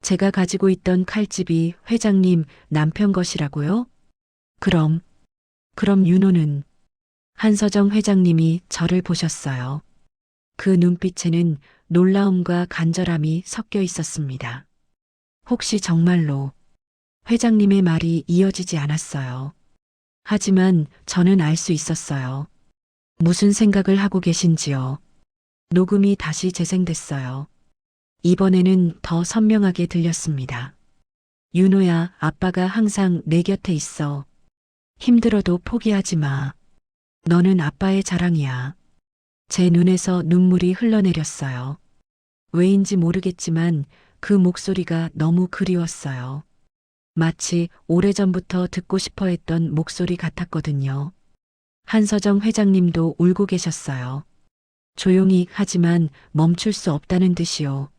제가 가지고 있던 칼집이 회장님 남편 것이라고요? 그럼 윤호는? 한서정 회장님이 저를 보셨어요. 그 눈빛에는 놀라움과 간절함이 섞여 있었습니다. 혹시 정말로? 회장님의 말이 이어지지 않았어요. 하지만 저는 알 수 있었어요. 무슨 생각을 하고 계신지요. 녹음이 다시 재생됐어요. 이번에는 더 선명하게 들렸습니다. 윤호야, 아빠가 항상 내 곁에 있어. 힘들어도 포기하지 마. 너는 아빠의 자랑이야. 제 눈에서 눈물이 흘러내렸어요. 왜인지 모르겠지만 그 목소리가 너무 그리웠어요. 마치 오래전부터 듣고 싶어 했던 목소리 같았거든요. 한서정 회장님도 울고 계셨어요. 조용히 하지만 멈출 수 없다는 듯이요.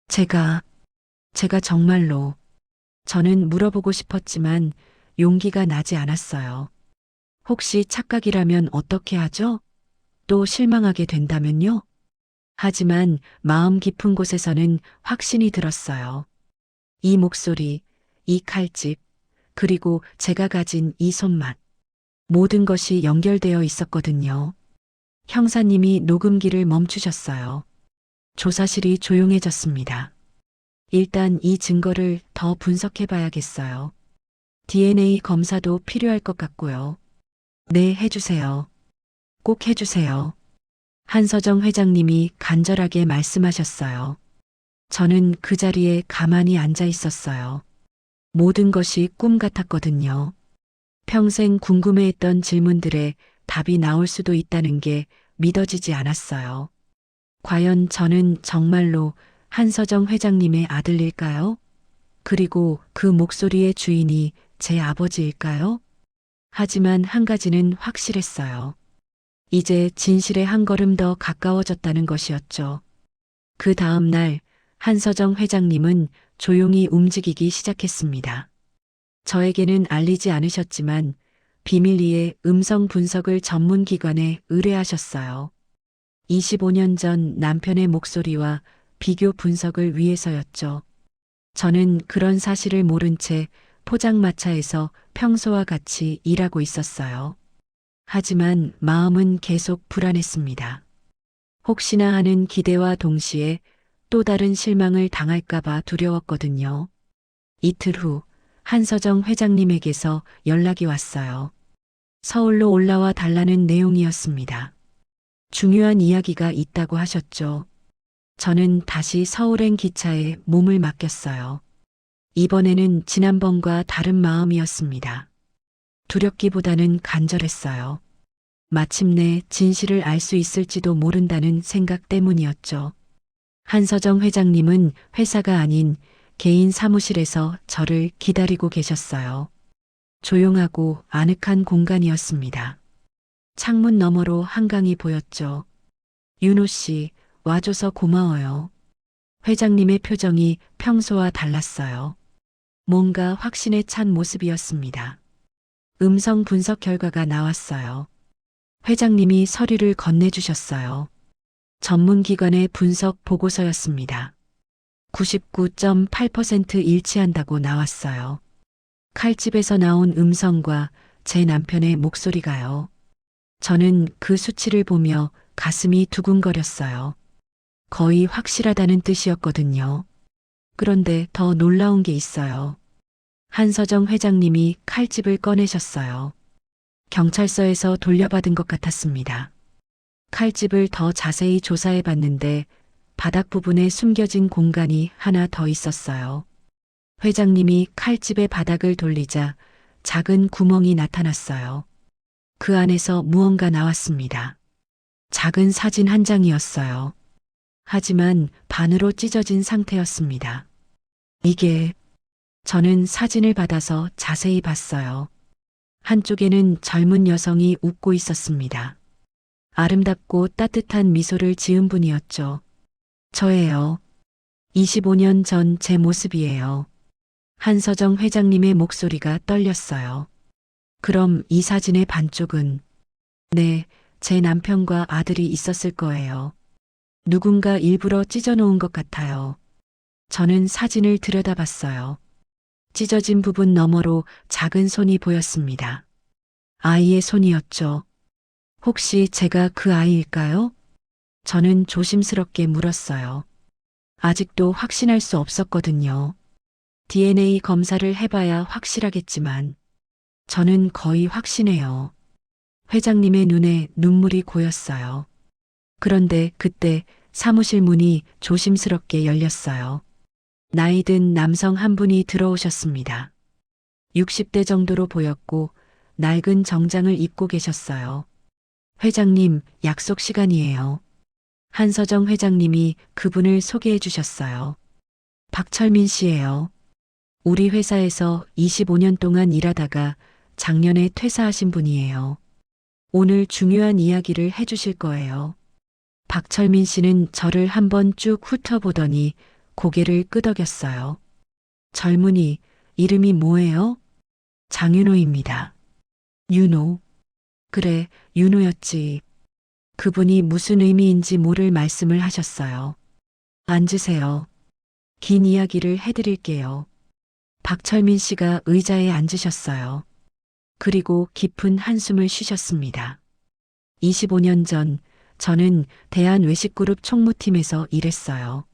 제가 정말로, 저는 물어보고 싶었지만 용기가 나지 않았어요. 혹시 착각이라면 어떻게 하죠? 또 실망하게 된다면요? 하지만 마음 깊은 곳에서는 확신이 들었어요. 이 목소리, 이 칼집, 그리고 제가 가진 이 손맛. 모든 것이 연결되어 있었거든요. 형사님이 녹음기를 멈추셨어요. 조사실이 조용해졌습니다. 일단 이 증거를 더 분석해 봐야겠어요. DNA 검사도 필요할 것 같고요. 네, 해주세요. 꼭 해주세요. 한서정 회장님이 간절하게 말씀하셨어요. 저는 그 자리에 가만히 앉아 있었어요. 모든 것이 꿈 같았거든요. 평생 궁금해했던 질문들에 답이 나올 수도 있다는 게 믿어지지 않았어요. 과연 저는 정말로 한서정 회장님의 아들일까요? 그리고 그 목소리의 주인이 제 아버지일까요? 하지만 한 가지는 확실했어요. 이제 진실에 한 걸음 더 가까워졌다는 것이었죠. 그 다음 날 한서정 회장님은 조용히 움직이기 시작했습니다. 저에게는 알리지 않으셨지만 비밀리에 음성 분석을 전문 기관에 의뢰하셨어요. 25년 전 남편의 목소리와 비교 분석을 위해서였죠. 저는 그런 사실을 모른 채 포장마차에서 평소와 같이 일하고 있었어요. 하지만 마음은 계속 불안했습니다. 혹시나 하는 기대와 동시에 또 다른 실망을 당할까봐 두려웠거든요. 이틀 후 한서정 회장님에게서 연락이 왔어요. 서울로 올라와 달라는 내용이었습니다. 중요한 이야기가 있다고 하셨죠. 저는 다시 서울행 기차에 몸을 맡겼어요. 이번에는 지난번과 다른 마음이었습니다. 두렵기보다는 간절했어요. 마침내 진실을 알 수 있을지도 모른다는 생각 때문이었죠. 한서정 회장님은 회사가 아닌 개인 사무실에서 저를 기다리고 계셨어요. 조용하고 아늑한 공간이었습니다. 창문 너머로 한강이 보였죠. 윤호 씨, 와줘서 고마워요. 회장님의 표정이 평소와 달랐어요. 뭔가 확신에 찬 모습이었습니다. 음성 분석 결과가 나왔어요. 회장님이 서류를 건네주셨어요. 전문기관의 분석 보고서였습니다. 99.8% 일치한다고 나왔어요. 칼집에서 나온 음성과 제 남편의 목소리가요. 저는 그 수치를 보며 가슴이 두근거렸어요. 거의 확실하다는 뜻이었거든요. 그런데 더 놀라운 게 있어요. 한서정 회장님이 칼집을 꺼내셨어요. 경찰서에서 돌려받은 것 같았습니다. 칼집을 더 자세히 조사해 봤는데 바닥 부분에 숨겨진 공간이 하나 더 있었어요. 회장님이 칼집의 바닥을 돌리자 작은 구멍이 나타났어요. 그 안에서 무언가 나왔습니다. 작은 사진 한 장이었어요. 하지만 반으로 찢어진 상태였습니다. 이게, 저는 사진을 받아서 자세히 봤어요. 한쪽에는 젊은 여성이 웃고 있었습니다. 아름답고 따뜻한 미소를 지은 분이었죠. 저예요. 25년 전 제 모습이에요. 한서정 회장님의 목소리가 떨렸어요. 그럼 이 사진의 반쪽은, 네, 제 남편과 아들이 있었을 거예요. 누군가 일부러 찢어놓은 것 같아요. 저는 사진을 들여다봤어요. 찢어진 부분 너머로 작은 손이 보였습니다. 아이의 손이었죠. 혹시 제가 그 아이일까요? 저는 조심스럽게 물었어요. 아직도 확신할 수 없었거든요. DNA 검사를 해봐야 확실하겠지만, 저는 거의 확신해요. 회장님의 눈에 눈물이 고였어요. 그런데 그때 사무실 문이 조심스럽게 열렸어요. 나이 든 남성 한 분이 들어오셨습니다. 60대 정도로 보였고 낡은 정장을 입고 계셨어요. 회장님, 약속 시간이에요. 한서정 회장님이 그분을 소개해 주셨어요. 박철민 씨예요. 우리 회사에서 25년 동안 일하다가 작년에 퇴사하신 분이에요. 오늘 중요한 이야기를 해 주실 거예요. 박철민 씨는 저를 한번 쭉 훑어보더니 고개를 끄덕였어요. 젊은이, 이름이 뭐예요? 장윤호입니다. 윤호. 그래, 윤호였지. 그분이 무슨 의미인지 모를 말씀을 하셨어요. 앉으세요. 긴 이야기를 해드릴게요. 박철민 씨가 의자에 앉으셨어요. 그리고 깊은 한숨을 쉬셨습니다. 25년 전 저는 대한외식그룹 총무팀에서 일했어요.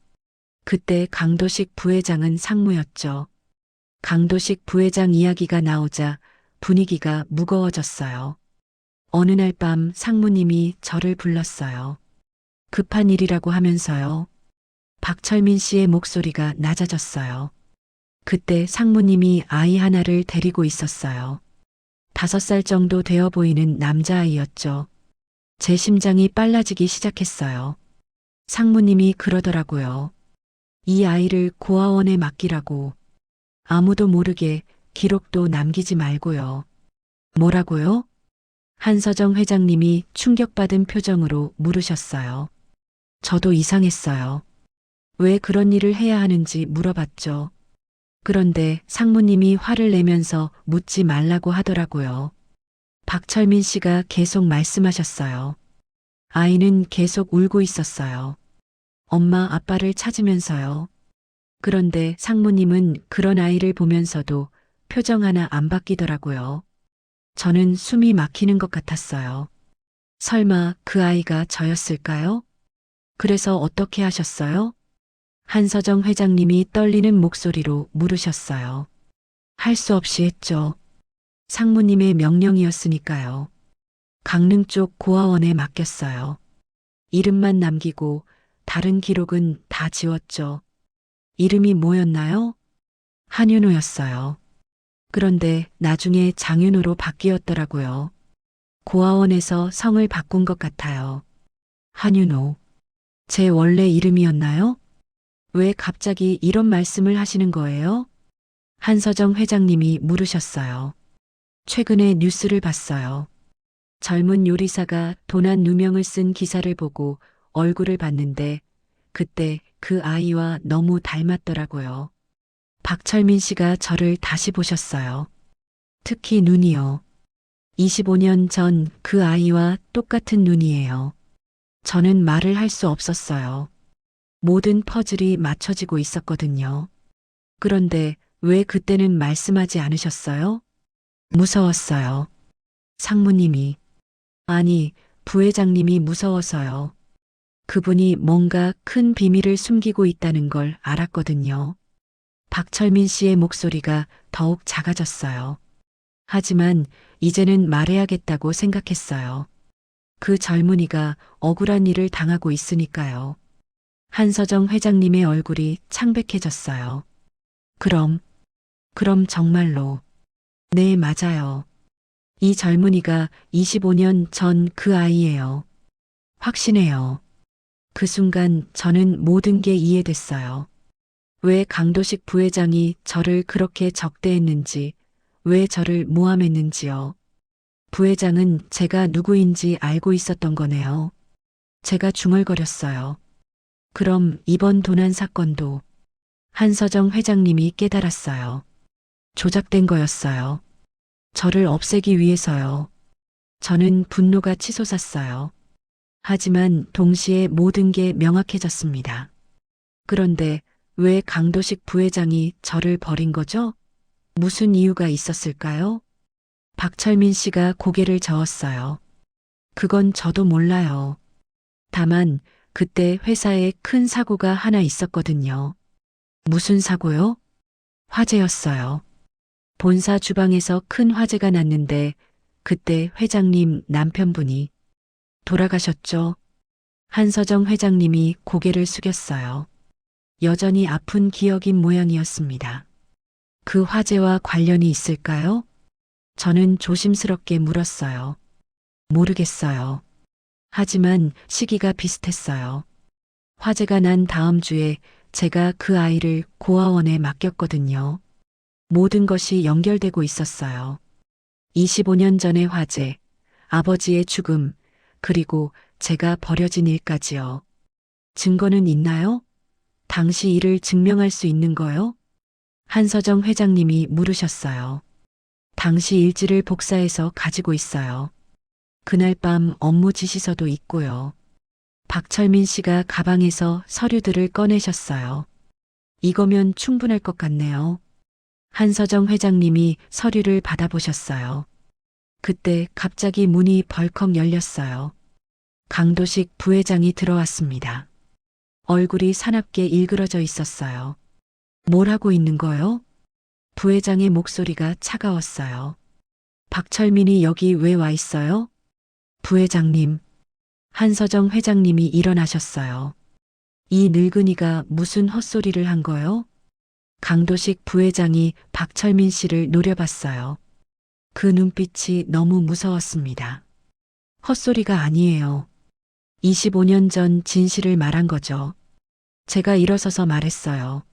그때 강도식 부회장은 상무였죠. 강도식 부회장 이야기가 나오자 분위기가 무거워졌어요. 어느 날 밤 상무님이 저를 불렀어요. 급한 일이라고 하면서요. 박철민 씨의 목소리가 낮아졌어요. 그때 상무님이 아이 하나를 데리고 있었어요. 5살 정도 되어 보이는 남자아이였죠. 제 심장이 빨라지기 시작했어요. 상무님이 그러더라고요. 이 아이를 고아원에 맡기라고. 아무도 모르게 기록도 남기지 말고요. 뭐라고요? 한서정 회장님이 충격받은 표정으로 물으셨어요. 저도 이상했어요. 왜 그런 일을 해야 하는지 물어봤죠. 그런데 상무님이 화를 내면서 묻지 말라고 하더라고요. 박철민 씨가 계속 말씀하셨어요. 아이는 계속 울고 있었어요. 엄마 아빠를 찾으면서요. 그런데 상무님은 그런 아이를 보면서도 표정 하나 안 바뀌더라고요. 저는 숨이 막히는 것 같았어요. 설마 그 아이가 저였을까요? 그래서 어떻게 하셨어요? 한서정 회장님이 떨리는 목소리로 물으셨어요. 할 수 없이 했죠. 상무님의 명령이었으니까요. 강릉 쪽 고아원에 맡겼어요. 이름만 남기고 다른 기록은 다 지웠죠. 이름이 뭐였나요? 한윤호였어요. 그런데 나중에 장윤호로 바뀌었더라고요. 고아원에서 성을 바꾼 것 같아요. 한윤호. 제 원래 이름이었나요? 왜 갑자기 이런 말씀을 하시는 거예요? 한서정 회장님이 물으셨어요. 최근에 뉴스를 봤어요. 젊은 요리사가 도난 누명을 쓴 기사를 보고 얼굴을 봤는데 그때 그 아이와 너무 닮았더라고요. 박철민 씨가 저를 다시 보셨어요. 특히 눈이요. 25년 전 그 아이와 똑같은 눈이에요. 저는 말을 할 수 없었어요. 모든 퍼즐이 맞춰지고 있었거든요. 그런데 왜 그때는 말씀하지 않으셨어요? 무서웠어요. 상무님이. 아니, 부회장님이 무서워서요. 그분이 뭔가 큰 비밀을 숨기고 있다는 걸 알았거든요. 박철민 씨의 목소리가 더욱 작아졌어요. 하지만 이제는 말해야겠다고 생각했어요. 그 젊은이가 억울한 일을 당하고 있으니까요. 한서정 회장님의 얼굴이 창백해졌어요. 그럼 정말로. 네, 맞아요. 이 젊은이가 25년 전 그 아이예요. 확신해요. 그 순간 저는 모든 게 이해됐어요. 왜 강도식 부회장이 저를 그렇게 적대했는지, 왜 저를 모함했는지요. 부회장은 제가 누구인지 알고 있었던 거네요. 제가 중얼거렸어요. 그럼 이번 도난 사건도 한서정 회장님이 깨달았어요. 조작된 거였어요. 저를 없애기 위해서요. 저는 분노가 치솟았어요. 하지만 동시에 모든 게 명확해졌습니다. 그런데 왜 강도식 부회장이 저를 버린 거죠? 무슨 이유가 있었을까요? 박철민 씨가 고개를 저었어요. 그건 저도 몰라요. 다만 그때 회사에 큰 사고가 하나 있었거든요. 무슨 사고요? 화재였어요. 본사 주방에서 큰 화재가 났는데 그때 회장님 남편분이 돌아가셨죠. 한서정 회장님이 고개를 숙였어요. 여전히 아픈 기억인 모양이었습니다. 그 화재와 관련이 있을까요? 저는 조심스럽게 물었어요. 모르겠어요. 하지만 시기가 비슷했어요. 화재가 난 다음 주에 제가 그 아이를 고아원에 맡겼거든요. 모든 것이 연결되고 있었어요. 25년 전의 화재, 아버지의 죽음, 그리고 제가 버려진 일까지요. 증거는 있나요? 당시 일을 증명할 수 있는 거요? 한서정 회장님이 물으셨어요. 당시 일지를 복사해서 가지고 있어요. 그날 밤 업무 지시서도 있고요. 박철민 씨가 가방에서 서류들을 꺼내셨어요. 이거면 충분할 것 같네요. 한서정 회장님이 서류를 받아보셨어요. 그때 갑자기 문이 벌컥 열렸어요. 강도식 부회장이 들어왔습니다. 얼굴이 사납게 일그러져 있었어요. 뭘 하고 있는 거요? 부회장의 목소리가 차가웠어요. 박철민이 여기 왜 와 있어요? 부회장님. 한서정 회장님이 일어나셨어요. 이 늙은이가 무슨 헛소리를 한 거요? 강도식 부회장이 박철민 씨를 노려봤어요. 그 눈빛이 너무 무서웠습니다. 헛소리가 아니에요. 25년 전 진실을 말한 거죠. 제가 일어서서 말했어요.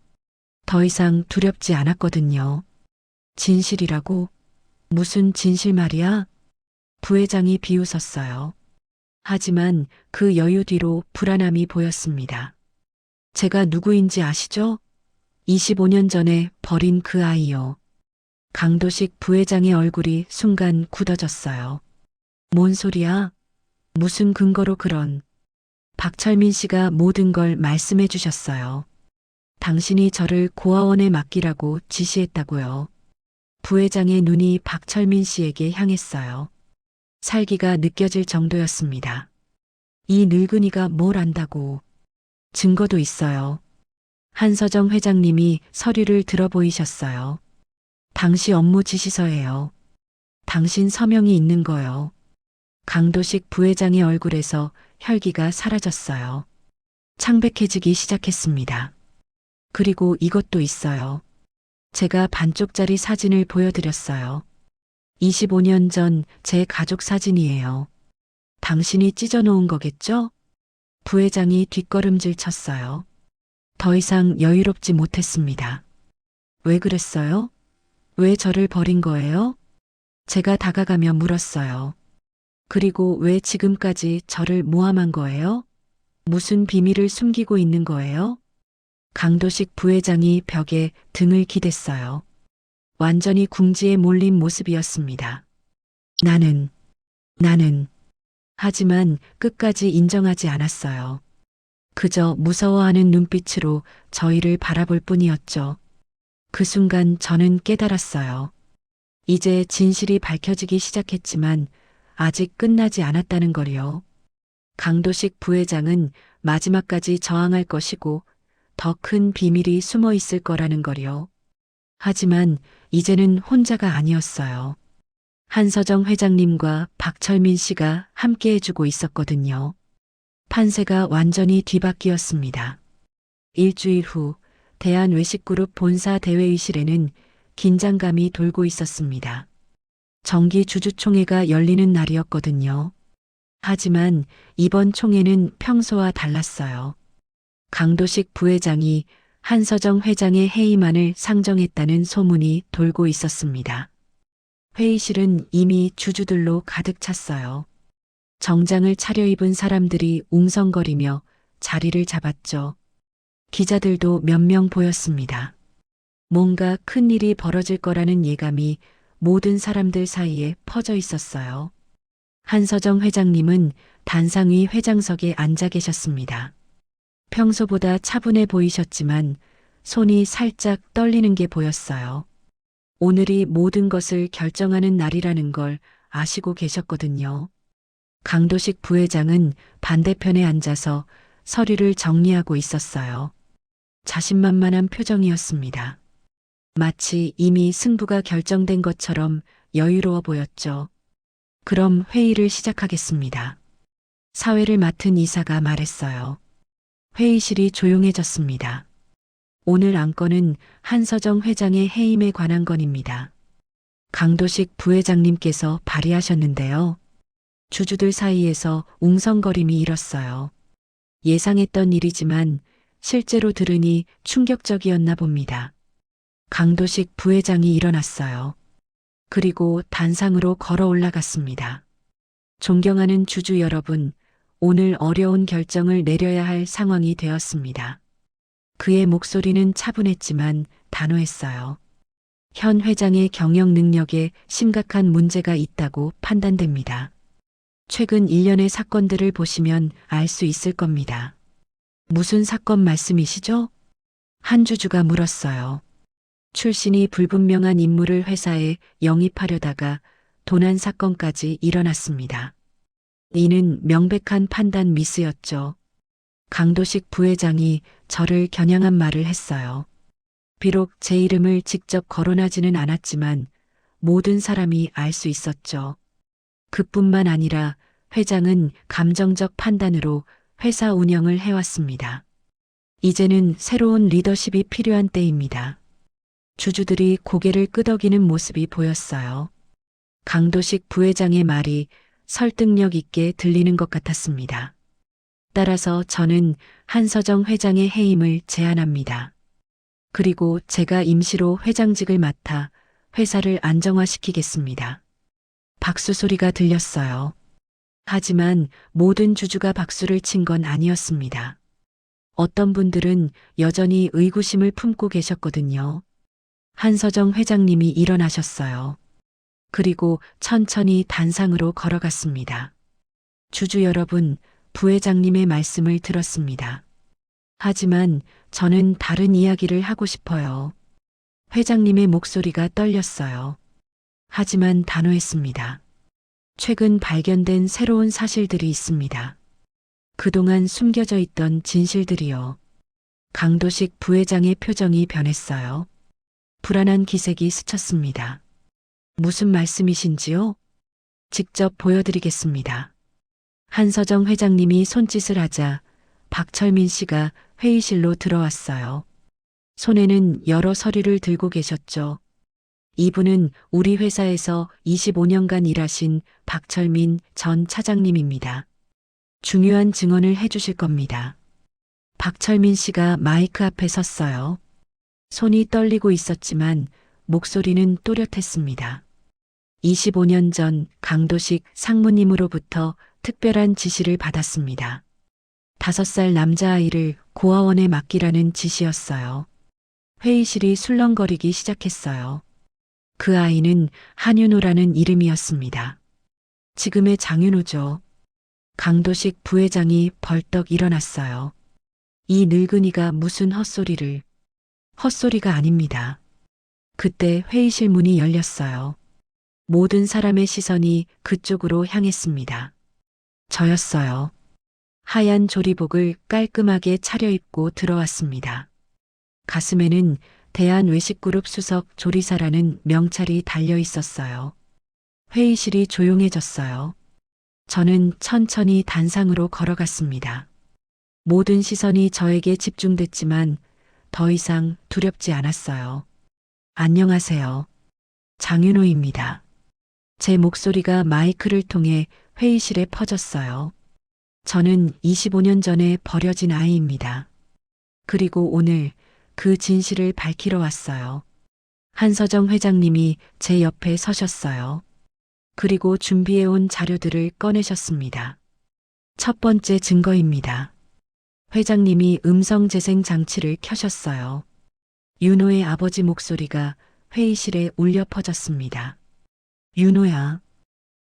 더 이상 두렵지 않았거든요. 진실이라고? 무슨 진실 말이야? 부회장이 비웃었어요. 하지만 그 여유 뒤로 불안함이 보였습니다. 제가 누구인지 아시죠? 25년 전에 버린 그 아이요. 강도식 부회장의 얼굴이 순간 굳어졌어요. 뭔 소리야? 무슨 근거로 그런? 박철민 씨가 모든 걸 말씀해 주셨어요. 당신이 저를 고아원에 맡기라고 지시했다고요. 부회장의 눈이 박철민 씨에게 향했어요. 살기가 느껴질 정도였습니다. 이 늙은이가 뭘 안다고. 증거도 있어요. 한서정 회장님이 서류를 들어 보이셨어요. 당시 업무 지시서예요. 당신 서명이 있는 거요. 강도식 부회장의 얼굴에서 혈기가 사라졌어요. 창백해지기 시작했습니다. 그리고 이것도 있어요. 제가 반쪽짜리 사진을 보여드렸어요. 25년 전 제 가족 사진이에요. 당신이 찢어놓은 거겠죠? 부회장이 뒷걸음질 쳤어요. 더 이상 여유롭지 못했습니다. 왜 그랬어요? 왜 저를 버린 거예요? 제가 다가가며 물었어요. 그리고 왜 지금까지 저를 모함한 거예요? 무슨 비밀을 숨기고 있는 거예요? 강도식 부회장이 벽에 등을 기댔어요. 완전히 궁지에 몰린 모습이었습니다. 나는. 하지만 끝까지 인정하지 않았어요. 그저 무서워하는 눈빛으로 저희를 바라볼 뿐이었죠. 그 순간 저는 깨달았어요. 이제 진실이 밝혀지기 시작했지만 아직 끝나지 않았다는 걸요. 강도식 부회장은 마지막까지 저항할 것이고 더 큰 비밀이 숨어 있을 거라는 걸요. 하지만 이제는 혼자가 아니었어요. 한서정 회장님과 박철민 씨가 함께 해주고 있었거든요. 판세가 완전히 뒤바뀌었습니다. 일주일 후 대한외식그룹 본사 대회의실에는 긴장감이 돌고 있었습니다. 정기 주주총회가 열리는 날이었거든요. 하지만 이번 총회는 평소와 달랐어요. 강도식 부회장이 한서정 회장의 해임안을 상정했다는 소문이 돌고 있었습니다. 회의실은 이미 주주들로 가득 찼어요. 정장을 차려입은 사람들이 웅성거리며 자리를 잡았죠. 기자들도 몇 명 보였습니다. 뭔가 큰 일이 벌어질 거라는 예감이 모든 사람들 사이에 퍼져 있었어요. 한서정 회장님은 단상 위 회장석에 앉아 계셨습니다. 평소보다 차분해 보이셨지만 손이 살짝 떨리는 게 보였어요. 오늘이 모든 것을 결정하는 날이라는 걸 아시고 계셨거든요. 강도식 부회장은 반대편에 앉아서 서류를 정리하고 있었어요. 자신만만한 표정이었습니다. 마치 이미 승부가 결정된 것처럼 여유로워 보였죠. 그럼 회의를 시작하겠습니다. 사회를 맡은 이사가 말했어요. 회의실이 조용해졌습니다. 오늘 안건은 한서정 회장의 해임에 관한 건입니다. 강도식 부회장님께서 발의하셨는데요. 주주들 사이에서 웅성거림이 일었어요. 예상했던 일이지만 실제로 들으니 충격적이었나 봅니다. 강도식 부회장이 일어났어요. 그리고 단상으로 걸어 올라갔습니다. 존경하는 주주 여러분, 오늘 어려운 결정을 내려야 할 상황이 되었습니다. 그의 목소리는 차분했지만 단호했어요. 현 회장의 경영 능력에 심각한 문제가 있다고 판단됩니다. 최근 일련의 사건들을 보시면 알 수 있을 겁니다. 무슨 사건 말씀이시죠? 한 주주가 물었어요. 출신이 불분명한 인물을 회사에 영입하려다가 도난 사건까지 일어났습니다. 이는 명백한 판단 미스였죠. 강도식 부회장이 저를 겨냥한 말을 했어요. 비록 제 이름을 직접 거론하지는 않았지만 모든 사람이 알 수 있었죠. 그뿐만 아니라 회장은 감정적 판단으로 회사 운영을 해왔습니다. 이제는 새로운 리더십이 필요한 때입니다. 주주들이 고개를 끄덕이는 모습이 보였어요. 강도식 부회장의 말이 설득력 있게 들리는 것 같았습니다. 따라서 저는 한서정 회장의 해임을 제안합니다. 그리고 제가 임시로 회장직을 맡아 회사를 안정화시키겠습니다. 박수 소리가 들렸어요. 하지만 모든 주주가 박수를 친 건 아니었습니다. 어떤 분들은 여전히 의구심을 품고 계셨거든요. 한서정 회장님이 일어나셨어요. 그리고 천천히 단상으로 걸어갔습니다. 주주 여러분, 부회장님의 말씀을 들었습니다. 하지만 저는 다른 이야기를 하고 싶어요. 회장님의 목소리가 떨렸어요. 하지만 단호했습니다. 최근 발견된 새로운 사실들이 있습니다. 그동안 숨겨져 있던 진실들이요. 강도식 부회장의 표정이 변했어요. 불안한 기색이 스쳤습니다. 무슨 말씀이신지요? 직접 보여드리겠습니다. 한서정 회장님이 손짓을 하자 박철민 씨가 회의실로 들어왔어요. 손에는 여러 서류를 들고 계셨죠. 이분은 우리 회사에서 25년간 일하신 박철민 전 차장님입니다. 중요한 증언을 해주실 겁니다. 박철민 씨가 마이크 앞에 섰어요. 손이 떨리고 있었지만 목소리는 또렷했습니다. 25년 전 강도식 상무님으로부터 특별한 지시를 받았습니다. 5살 남자아이를 고아원에 맡기라는 지시였어요. 회의실이 술렁거리기 시작했어요. 그 아이는 한윤호라는 이름이었습니다. 지금의 장윤호죠. 강도식 부회장이 벌떡 일어났어요. 이 늙은이가 무슨 헛소리를. 헛소리가 아닙니다. 그때 회의실 문이 열렸어요. 모든 사람의 시선이 그쪽으로 향했습니다. 저였어요. 하얀 조리복을 깔끔하게 차려입고 들어왔습니다. 가슴에는 대한외식그룹 수석 조리사라는 명찰이 달려 있었어요. 회의실이 조용해졌어요. 저는 천천히 단상으로 걸어갔습니다. 모든 시선이 저에게 집중됐지만 더 이상 두렵지 않았어요. 안녕하세요. 장윤호입니다. 제 목소리가 마이크를 통해 회의실에 퍼졌어요. 저는 25년 전에 버려진 아이입니다. 그리고 오늘 그 진실을 밝히러 왔어요. 한서정 회장님이 제 옆에 서셨어요. 그리고 준비해온 자료들을 꺼내셨습니다. 첫 번째 증거입니다. 회장님이 음성 재생 장치를 켜셨어요. 윤호의 아버지 목소리가 회의실에 울려 퍼졌습니다. 윤호야,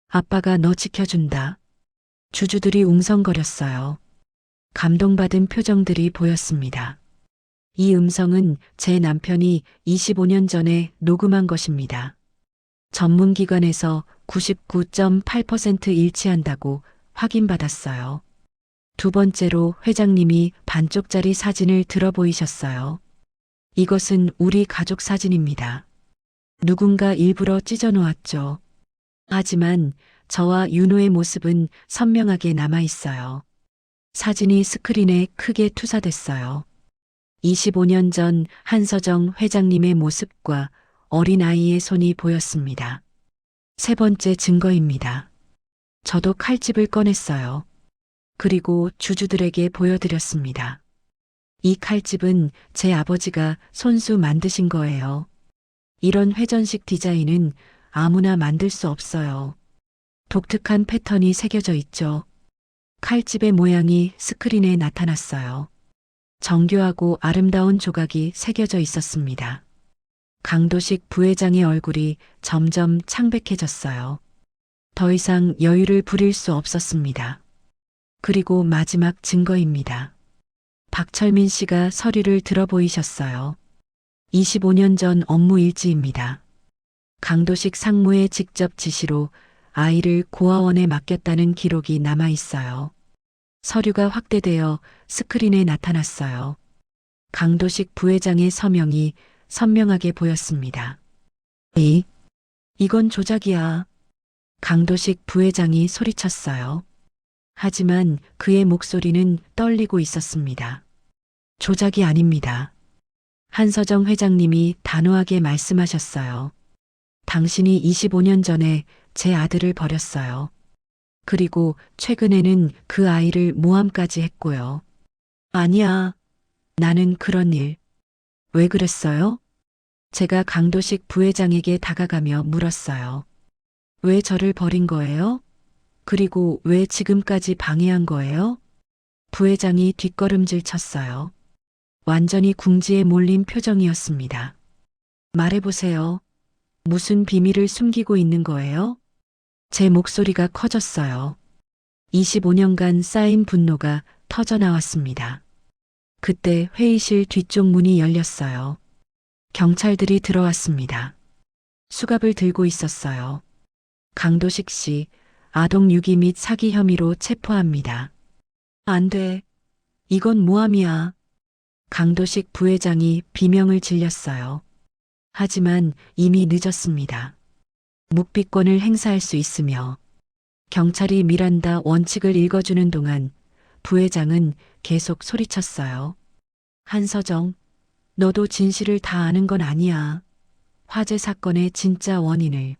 아빠가 너 지켜준다. 주주들이 웅성거렸어요. 감동받은 표정들이 보였습니다. 이 음성은 제 남편이 25년 전에 녹음한 것입니다. 전문기관에서 99.8% 일치한다고 확인받았어요. 두 번째로 회장님이 반쪽짜리 사진을 들어 보이셨어요. 이것은 우리 가족 사진입니다. 누군가 일부러 찢어 놓았죠. 하지만 저와 윤호의 모습은 선명하게 남아 있어요. 사진이 스크린에 크게 투사됐어요. 25년 전 한서정 회장님의 모습과 어린아이의 손이 보였습니다. 세 번째 증거입니다. 저도 칼집을 꺼냈어요. 그리고 주주들에게 보여드렸습니다. 이 칼집은 제 아버지가 손수 만드신 거예요. 이런 회전식 디자인은 아무나 만들 수 없어요. 독특한 패턴이 새겨져 있죠. 칼집의 모양이 스크린에 나타났어요. 정교하고 아름다운 조각이 새겨져 있었습니다. 강도식 부회장의 얼굴이 점점 창백해졌어요. 더 이상 여유를 부릴 수 없었습니다. 그리고 마지막 증거입니다. 박철민 씨가 서류를 들어 보이셨어요. 25년 전 업무 일지입니다. 강도식 상무의 직접 지시로 아이를 고아원에 맡겼다는 기록이 남아 있어요. 서류가 확대되어 스크린에 나타났어요. 강도식 부회장의 서명이 선명하게 보였습니다. 이건 조작이야. 강도식 부회장이 소리쳤어요. 하지만 그의 목소리는 떨리고 있었습니다. 조작이 아닙니다. 한서정 회장님이 단호하게 말씀하셨어요. 당신이 25년 전에 제 아들을 버렸어요. 그리고 최근에는 그 아이를 모함까지 했고요. 아니야. 나는 그런 일. 왜 그랬어요? 제가 강도식 부회장에게 다가가며 물었어요. 왜 저를 버린 거예요? 그리고 왜 지금까지 방해한 거예요? 부회장이 뒷걸음질 쳤어요. 완전히 궁지에 몰린 표정이었습니다. 말해보세요. 무슨 비밀을 숨기고 있는 거예요? 제 목소리가 커졌어요. 25년간 쌓인 분노가 터져나왔습니다. 그때 회의실 뒤쪽 문이 열렸어요. 경찰들이 들어왔습니다. 수갑을 들고 있었어요. 강도식 씨, 아동 유기 및 사기 혐의로 체포합니다. 안 돼. 이건 모함이야. 강도식 부회장이 비명을 질렸어요. 하지만 이미 늦었습니다. 묵비권을 행사할 수 있으며 경찰이 미란다 원칙을 읽어주는 동안 부회장은 계속 소리쳤어요. 한서정, 너도 진실을 다 아는 건 아니야. 화재 사건의 진짜 원인을.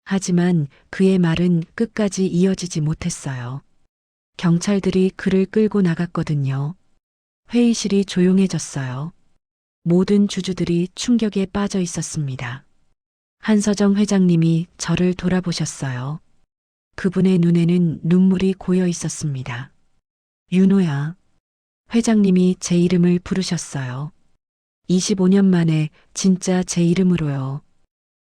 하지만 그의 말은 끝까지 이어지지 못했어요. 경찰들이 그를 끌고 나갔거든요. 회의실이 조용해졌어요. 모든 주주들이 충격에 빠져 있었습니다. 한서정 회장님이 저를 돌아보셨어요. 그분의 눈에는 눈물이 고여 있었습니다. 윤호야. 회장님이 제 이름을 부르셨어요. 25년 만에 진짜 제 이름으로요.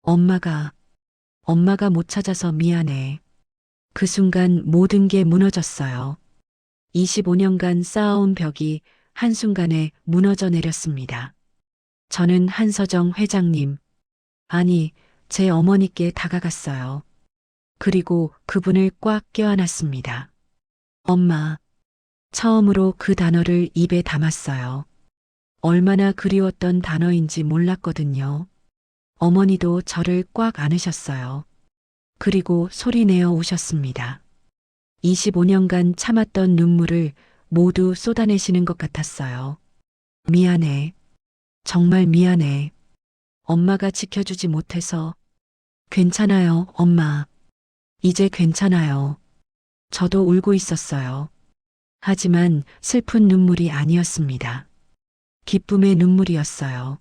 엄마가 못 찾아서 미안해. 그 순간 모든 게 무너졌어요. 25년간 쌓아온 벽이 한순간에 무너져 내렸습니다. 저는 한서정 회장님, 아니, 제 어머니께 다가갔어요. 그리고 그분을 꽉 껴안았습니다. 엄마. 처음으로 그 단어를 입에 담았어요. 얼마나 그리웠던 단어인지 몰랐거든요. 어머니도 저를 꽉 안으셨어요. 그리고 소리내어 우셨습니다. 25년간 참았던 눈물을 모두 쏟아내시는 것 같았어요. 미안해. 정말 미안해. 엄마가 지켜주지 못해서. 괜찮아요, 엄마. 이제 괜찮아요. 저도 울고 있었어요. 하지만 슬픈 눈물이 아니었습니다. 기쁨의 눈물이었어요.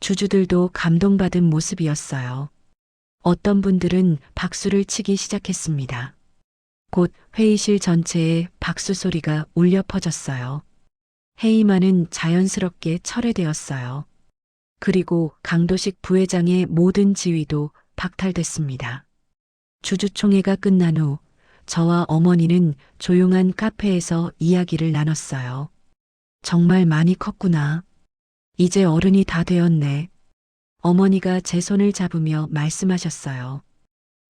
주주들도 감동받은 모습이었어요. 어떤 분들은 박수를 치기 시작했습니다. 곧 회의실 전체에 박수 소리가 울려 퍼졌어요. 회의만은 자연스럽게 철회되었어요. 그리고 강도식 부회장의 모든 지위도 박탈됐습니다. 주주총회가 끝난 후 저와 어머니는 조용한 카페에서 이야기를 나눴어요. 정말 많이 컸구나. 이제 어른이 다 되었네. 어머니가 제 손을 잡으며 말씀하셨어요.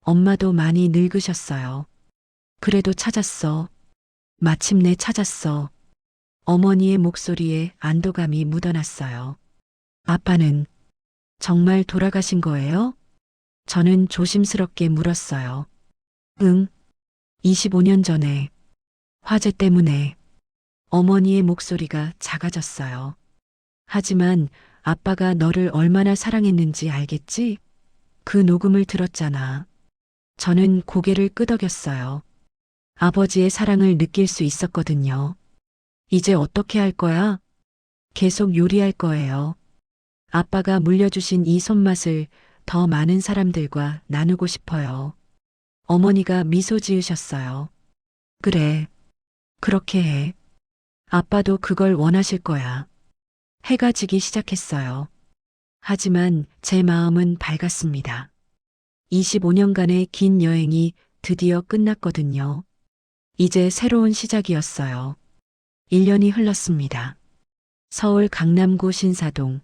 엄마도 많이 늙으셨어요. 그래도 찾았어. 마침내 찾았어. 어머니의 목소리에 안도감이 묻어났어요. 아빠는 정말 돌아가신 거예요? 저는 조심스럽게 물었어요. 응, 25년 전에 화재 때문에 어머니의 목소리가 작아졌어요. 하지만 아빠가 너를 얼마나 사랑했는지 알겠지? 그 녹음을 들었잖아. 저는 고개를 끄덕였어요. 아버지의 사랑을 느낄 수 있었거든요. 이제 어떻게 할 거야? 계속 요리할 거예요. 아빠가 물려주신 이 손맛을 더 많은 사람들과 나누고 싶어요. 어머니가 미소 지으셨어요. 그래, 그렇게 해. 아빠도 그걸 원하실 거야. 해가 지기 시작했어요. 하지만 제 마음은 밝았습니다. 25년간의 긴 여행이 드디어 끝났거든요. 이제 새로운 시작이었어요. 1년이 흘렀습니다. 서울 강남구 신사동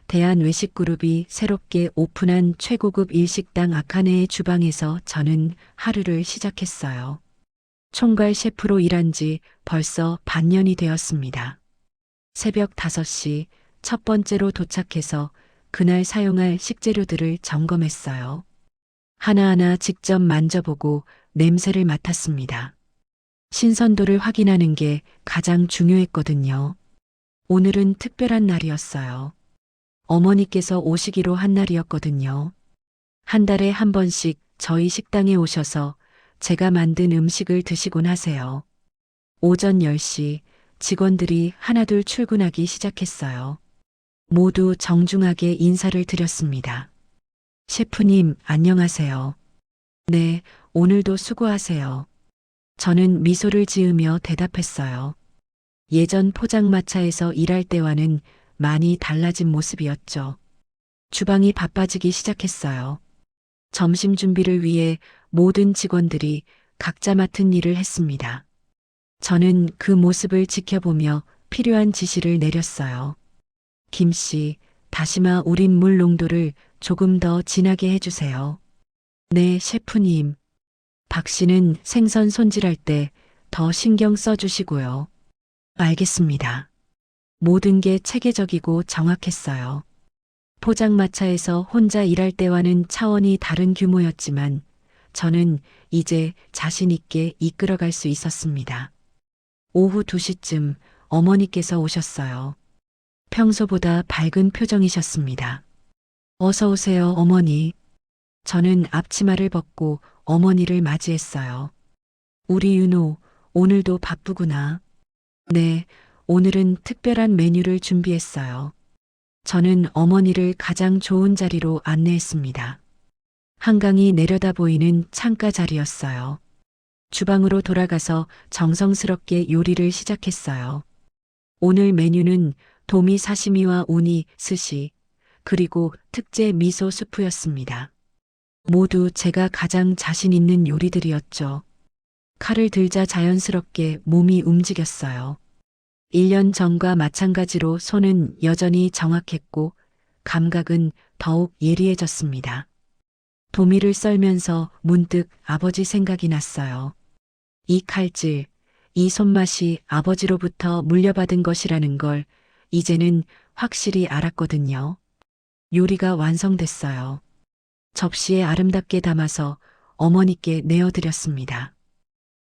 대한외식그룹이 새롭게 오픈한 최고급 일식당 아카네의 주방에서 저는 하루를 시작했어요. 총괄 셰프로 일한 지 벌써 반년이 되었습니다. 새벽 5시 첫 번째로 도착해서 그날 사용할 식재료들을 점검했어요. 하나하나 직접 만져보고 냄새를 맡았습니다. 신선도를 확인하는 게 가장 중요했거든요. 오늘은 특별한 날이었어요. 어머니께서 오시기로 한 날이었거든요. 한 달에 한 번씩 저희 식당에 오셔서 제가 만든 음식을 드시곤 하세요. 오전 10시 직원들이 하나둘 출근하기 시작했어요. 모두 정중하게 인사를 드렸습니다. 셰프님, 안녕하세요. 네, 오늘도 수고하세요. 저는 미소를 지으며 대답했어요. 예전 포장마차에서 일할 때와는 많이 달라진 모습이었죠. 주방이 바빠지기 시작했어요. 점심 준비를 위해 모든 직원들이 각자 맡은 일을 했습니다. 저는 그 모습을 지켜보며 필요한 지시를 내렸어요. 김씨, 다시마 우린 물 농도를 조금 더 진하게 해주세요. 네, 셰프님. 박 씨는 생선 손질할 때 더 신경 써주시고요. 알겠습니다. 모든 게 체계적이고 정확했어요. 포장마차에서 혼자 일할 때와는 차원이 다른 규모였지만 저는 이제 자신 있게 이끌어갈 수 있었습니다. 오후 2시쯤 어머니께서 오셨어요. 평소보다 밝은 표정이셨습니다. 어서 오세요, 어머니. 저는 앞치마를 벗고 어머니를 맞이했어요. 우리 윤호, 오늘도 바쁘구나. 네, 오늘은 특별한 메뉴를 준비했어요. 저는 어머니를 가장 좋은 자리로 안내했습니다. 한강이 내려다 보이는 창가 자리였어요. 주방으로 돌아가서 정성스럽게 요리를 시작했어요. 오늘 메뉴는 도미 사시미와 우니, 스시, 그리고 특제 미소 수프였습니다. 모두 제가 가장 자신 있는 요리들이었죠. 칼을 들자 자연스럽게 몸이 움직였어요. 1년 전과 마찬가지로 손은 여전히 정확했고 감각은 더욱 예리해졌습니다. 도미를 썰면서 문득 아버지 생각이 났어요. 이 칼질, 이 손맛이 아버지로부터 물려받은 것이라는 걸 이제는 확실히 알았거든요. 요리가 완성됐어요. 접시에 아름답게 담아서 어머니께 내어드렸습니다.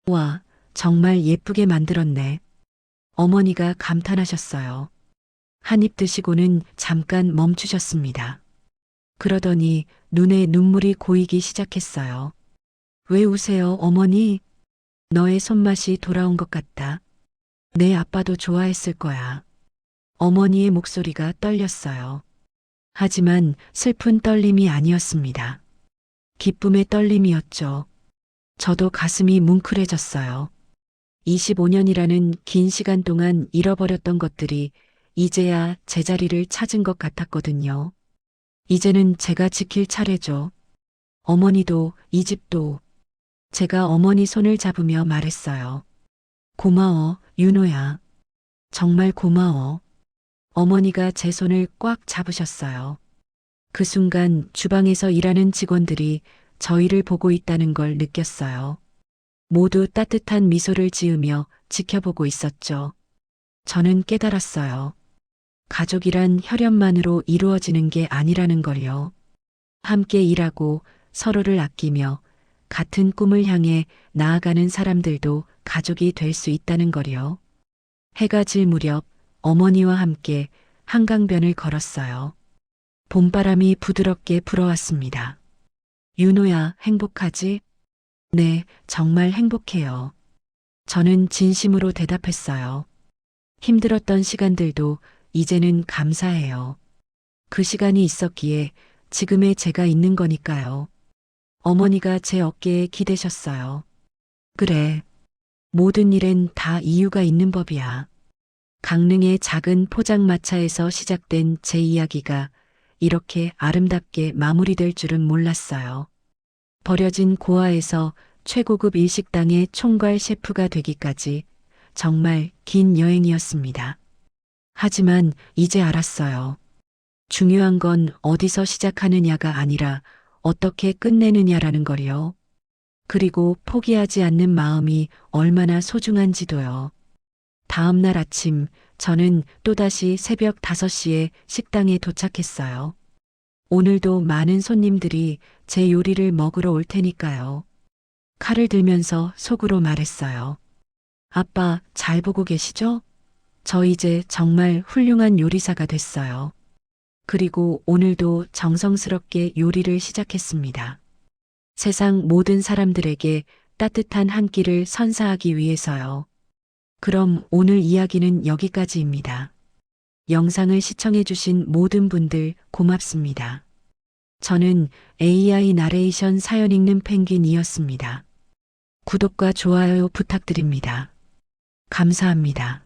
와, 정말 예쁘게 만들었네. 어머니가 감탄하셨어요. 한 입 드시고는 잠깐 멈추셨습니다. 그러더니 눈에 눈물이 고이기 시작했어요. 왜 우세요, 어머니? 너의 손맛이 돌아온 것 같다. 내 아빠도 좋아했을 거야. 어머니의 목소리가 떨렸어요. 하지만 슬픈 떨림이 아니었습니다. 기쁨의 떨림이었죠. 저도 가슴이 뭉클해졌어요. 25년이라는 긴 시간 동안 잃어버렸던 것들이 이제야 제자리를 찾은 것 같았거든요. 이제는 제가 지킬 차례죠. 어머니도 이 집도. 제가 어머니 손을 잡으며 말했어요. 고마워, 윤호야. 정말 고마워. 어머니가 제 손을 꽉 잡으셨어요. 그 순간 주방에서 일하는 직원들이 저희를 보고 있다는 걸 느꼈어요. 모두 따뜻한 미소를 지으며 지켜보고 있었죠. 저는 깨달았어요. 가족이란 혈연만으로 이루어지는 게 아니라는 걸요. 함께 일하고 서로를 아끼며 같은 꿈을 향해 나아가는 사람들도 가족이 될 수 있다는 거리요. 해가 질 무렵 어머니와 함께 한강변을 걸었어요. 봄바람이 부드럽게 불어왔습니다. 윤호야, 행복하지? 네, 정말 행복해요. 저는 진심으로 대답했어요. 힘들었던 시간들도 이제는 감사해요. 그 시간이 있었기에 지금의 제가 있는 거니까요. 어머니가 제 어깨에 기대셨어요. 그래, 모든 일엔 다 이유가 있는 법이야. 강릉의 작은 포장마차에서 시작된 제 이야기가 이렇게 아름답게 마무리될 줄은 몰랐어요. 버려진 고아에서 최고급 일식당의 총괄 셰프가 되기까지 정말 긴 여행이었습니다. 하지만 이제 알았어요. 중요한 건 어디서 시작하느냐가 아니라 어떻게 끝내느냐라는 거요. 그리고 포기하지 않는 마음이 얼마나 소중한지도요. 다음 날 아침 저는 또다시 새벽 5시에 식당에 도착했어요. 오늘도 많은 손님들이 제 요리를 먹으러 올 테니까요. 칼을 들면서 속으로 말했어요. 아빠, 잘 보고 계시죠? 저 이제 정말 훌륭한 요리사가 됐어요. 그리고 오늘도 정성스럽게 요리를 시작했습니다. 세상 모든 사람들에게 따뜻한 한 끼를 선사하기 위해서요. 그럼 오늘 이야기는 여기까지입니다. 영상을 시청해주신 모든 분들 고맙습니다. 저는 AI 나레이션 사연 읽는 펭귄이었습니다. 구독과 좋아요 부탁드립니다. 감사합니다.